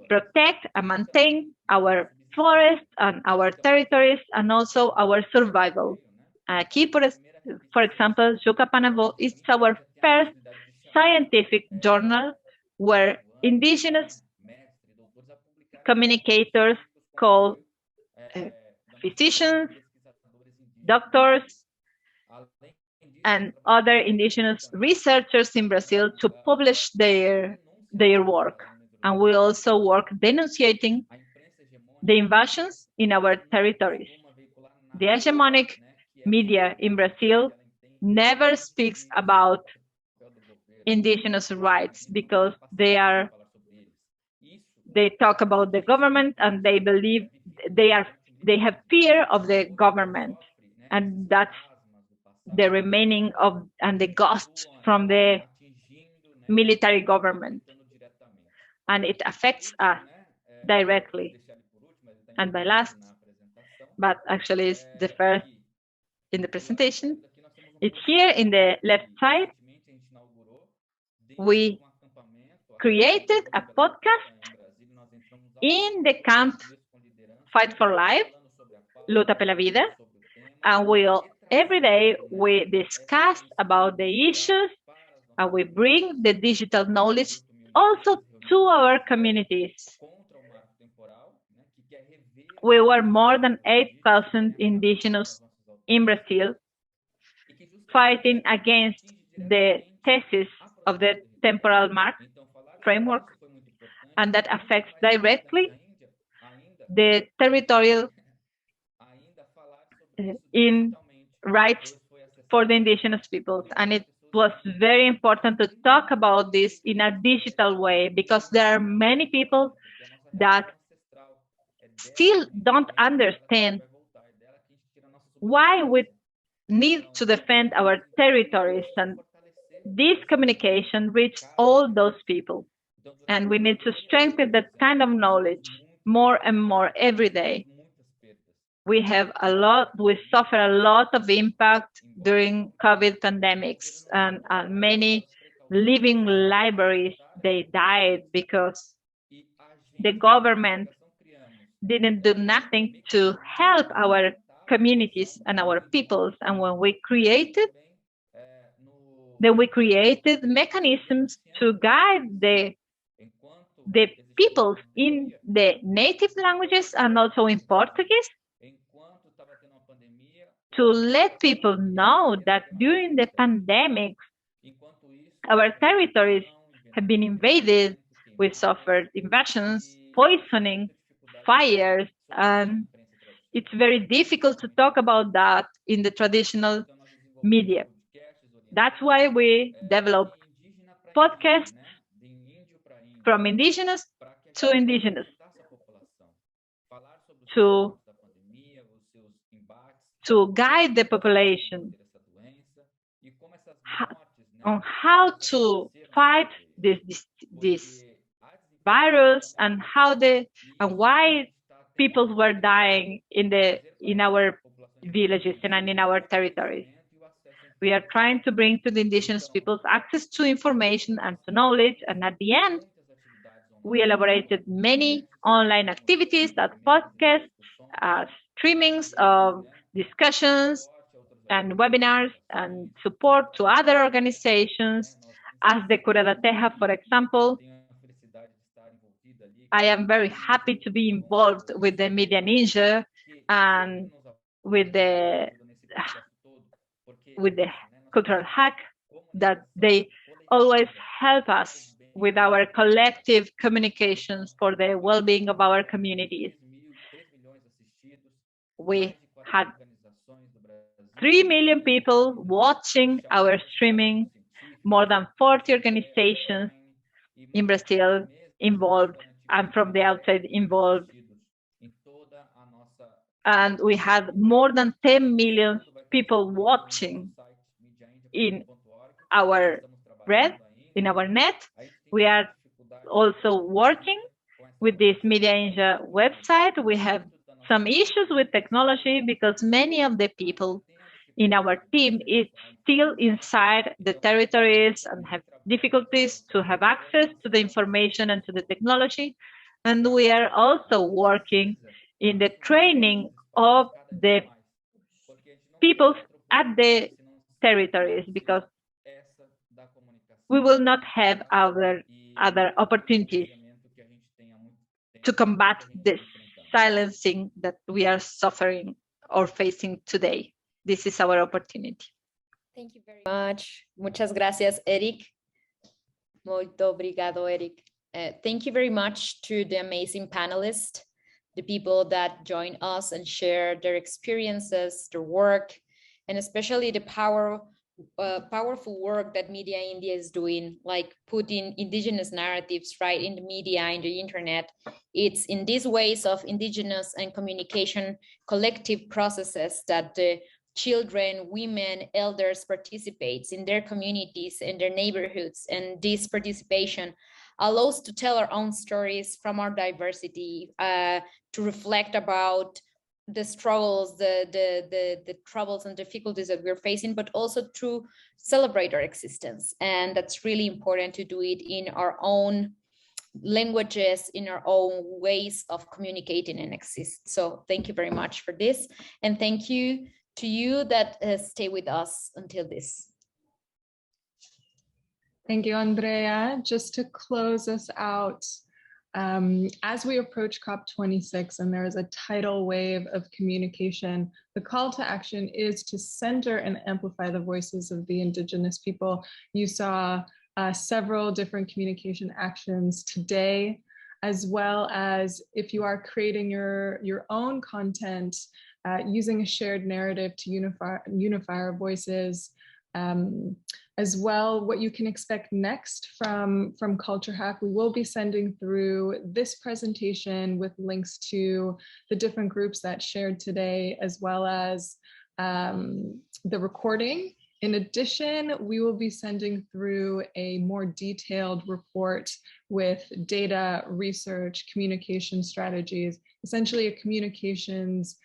protect and maintain our forests and our territories, and also our survival. Aquí, for example, Yucca Panabo is our first scientific journal where indigenous communicators called physicians, doctors, and other indigenous researchers in Brazil to publish their work. And we also work denunciating the invasions in our territories. The hegemonic media in Brazil never speaks about indigenous rights because they talk about the government and they believe they have fear of the government, and that's the remaining of and the ghost from the military government, and it affects us directly. And by last, but actually it's the first in the presentation, it's here in the left side. We created a podcast in the camp Fight for Life, Luta pela Vida, and every day we discuss about the issues and we bring the digital knowledge also to our communities. We were more than 8,000 indigenous in Brazil fighting against the thesis of the temporal mark framework, and that affects directly the territorial in rights for the indigenous peoples. And it was very important to talk about this in a digital way because there are many people that still don't understand why we need to defend our territories, and this communication reaches all those people, and we need to strengthen that kind of knowledge more and more every day. We suffer a lot of impact during COVID pandemics, and many living libraries, they died because the government didn't do nothing to help our communities and our peoples. And when we created mechanisms to guide the peoples in the native languages and also in Portuguese, to let people know that during the pandemic, our territories have been invaded. We suffered invasions, poisoning, fires, and it's very difficult to talk about that in the traditional media. That's why we developed podcasts from indigenous to indigenous to guide the population on how to fight this virus and why people were dying in our villages and in our territories. We are trying to bring to the indigenous peoples access to information and to knowledge, and at the end, we elaborated many online activities, that podcasts, streamings of discussions and webinars and support to other organizations as the Cuda Terra, for example. I am very happy to be involved with the Media Ninja and with the cultural hack, that they always help us with our collective communications for the well-being of our communities. We had 3 million people watching our streaming, more than 40 organizations in Brazil involved and from the outside involved. And we had more than 10 million people watching in our net. We are also working with this Media Ninja website. We have some issues with technology because many of the people in our team is still inside the territories and have difficulties to have access to the information and to the technology. And we are also working in the training of the people at the territories, because we will not have other opportunities to combat this silencing that we are suffering or facing today. This is our opportunity. Thank you very much. Muchas gracias, Eric. Muito obrigado, Eric. Thank you very much to the amazing panelists, the people that join us and share their experiences, their work, and especially the powerful work that Media India is doing, like putting indigenous narratives right in the media, in the internet. It's in these ways of indigenous and communication collective processes that the children, women, elders participates in their communities, in their neighborhoods, and this participation allows to tell our own stories from our diversity, to reflect about the struggles, the troubles and difficulties that we're facing, but also to celebrate our existence. And that's really important to do it in our own languages, in our own ways of communicating and exist. So thank you very much for this. And thank you to you that stay with us until this. Thank you, Andrea. Just to close us out, as we approach COP26 and there is a tidal wave of communication, the call to action is to center and amplify the voices of the Indigenous people. You saw several different communication actions today, as well as if you are creating your own content, using a shared narrative to unify our voices. As well, what you can expect next from Culture Hack, we will be sending through this presentation with links to the different groups that shared today, as well as the recording. In addition, we will be sending through a more detailed report with data, research, communication strategies, essentially a communications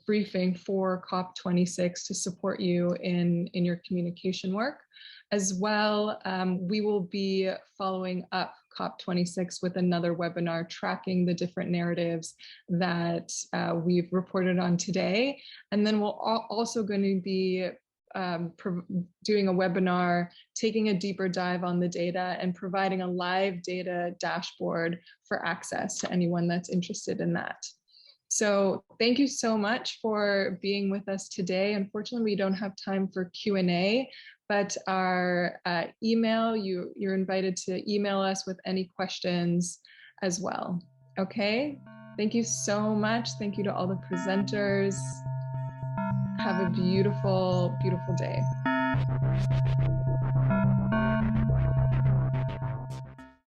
briefing for COP26 to support you in your communication work. As well, we will be following up COP26 with another webinar tracking the different narratives that we've reported on today. And then we're also going to be doing a webinar, taking a deeper dive on the data and providing a live data dashboard for access to anyone that's interested in that. So thank you so much for being with us today. Unfortunately, we don't have time for Q&A, but our email, you're invited to email us with any questions as well. Okay, thank you so much. Thank you to all the presenters. Have a beautiful, beautiful day.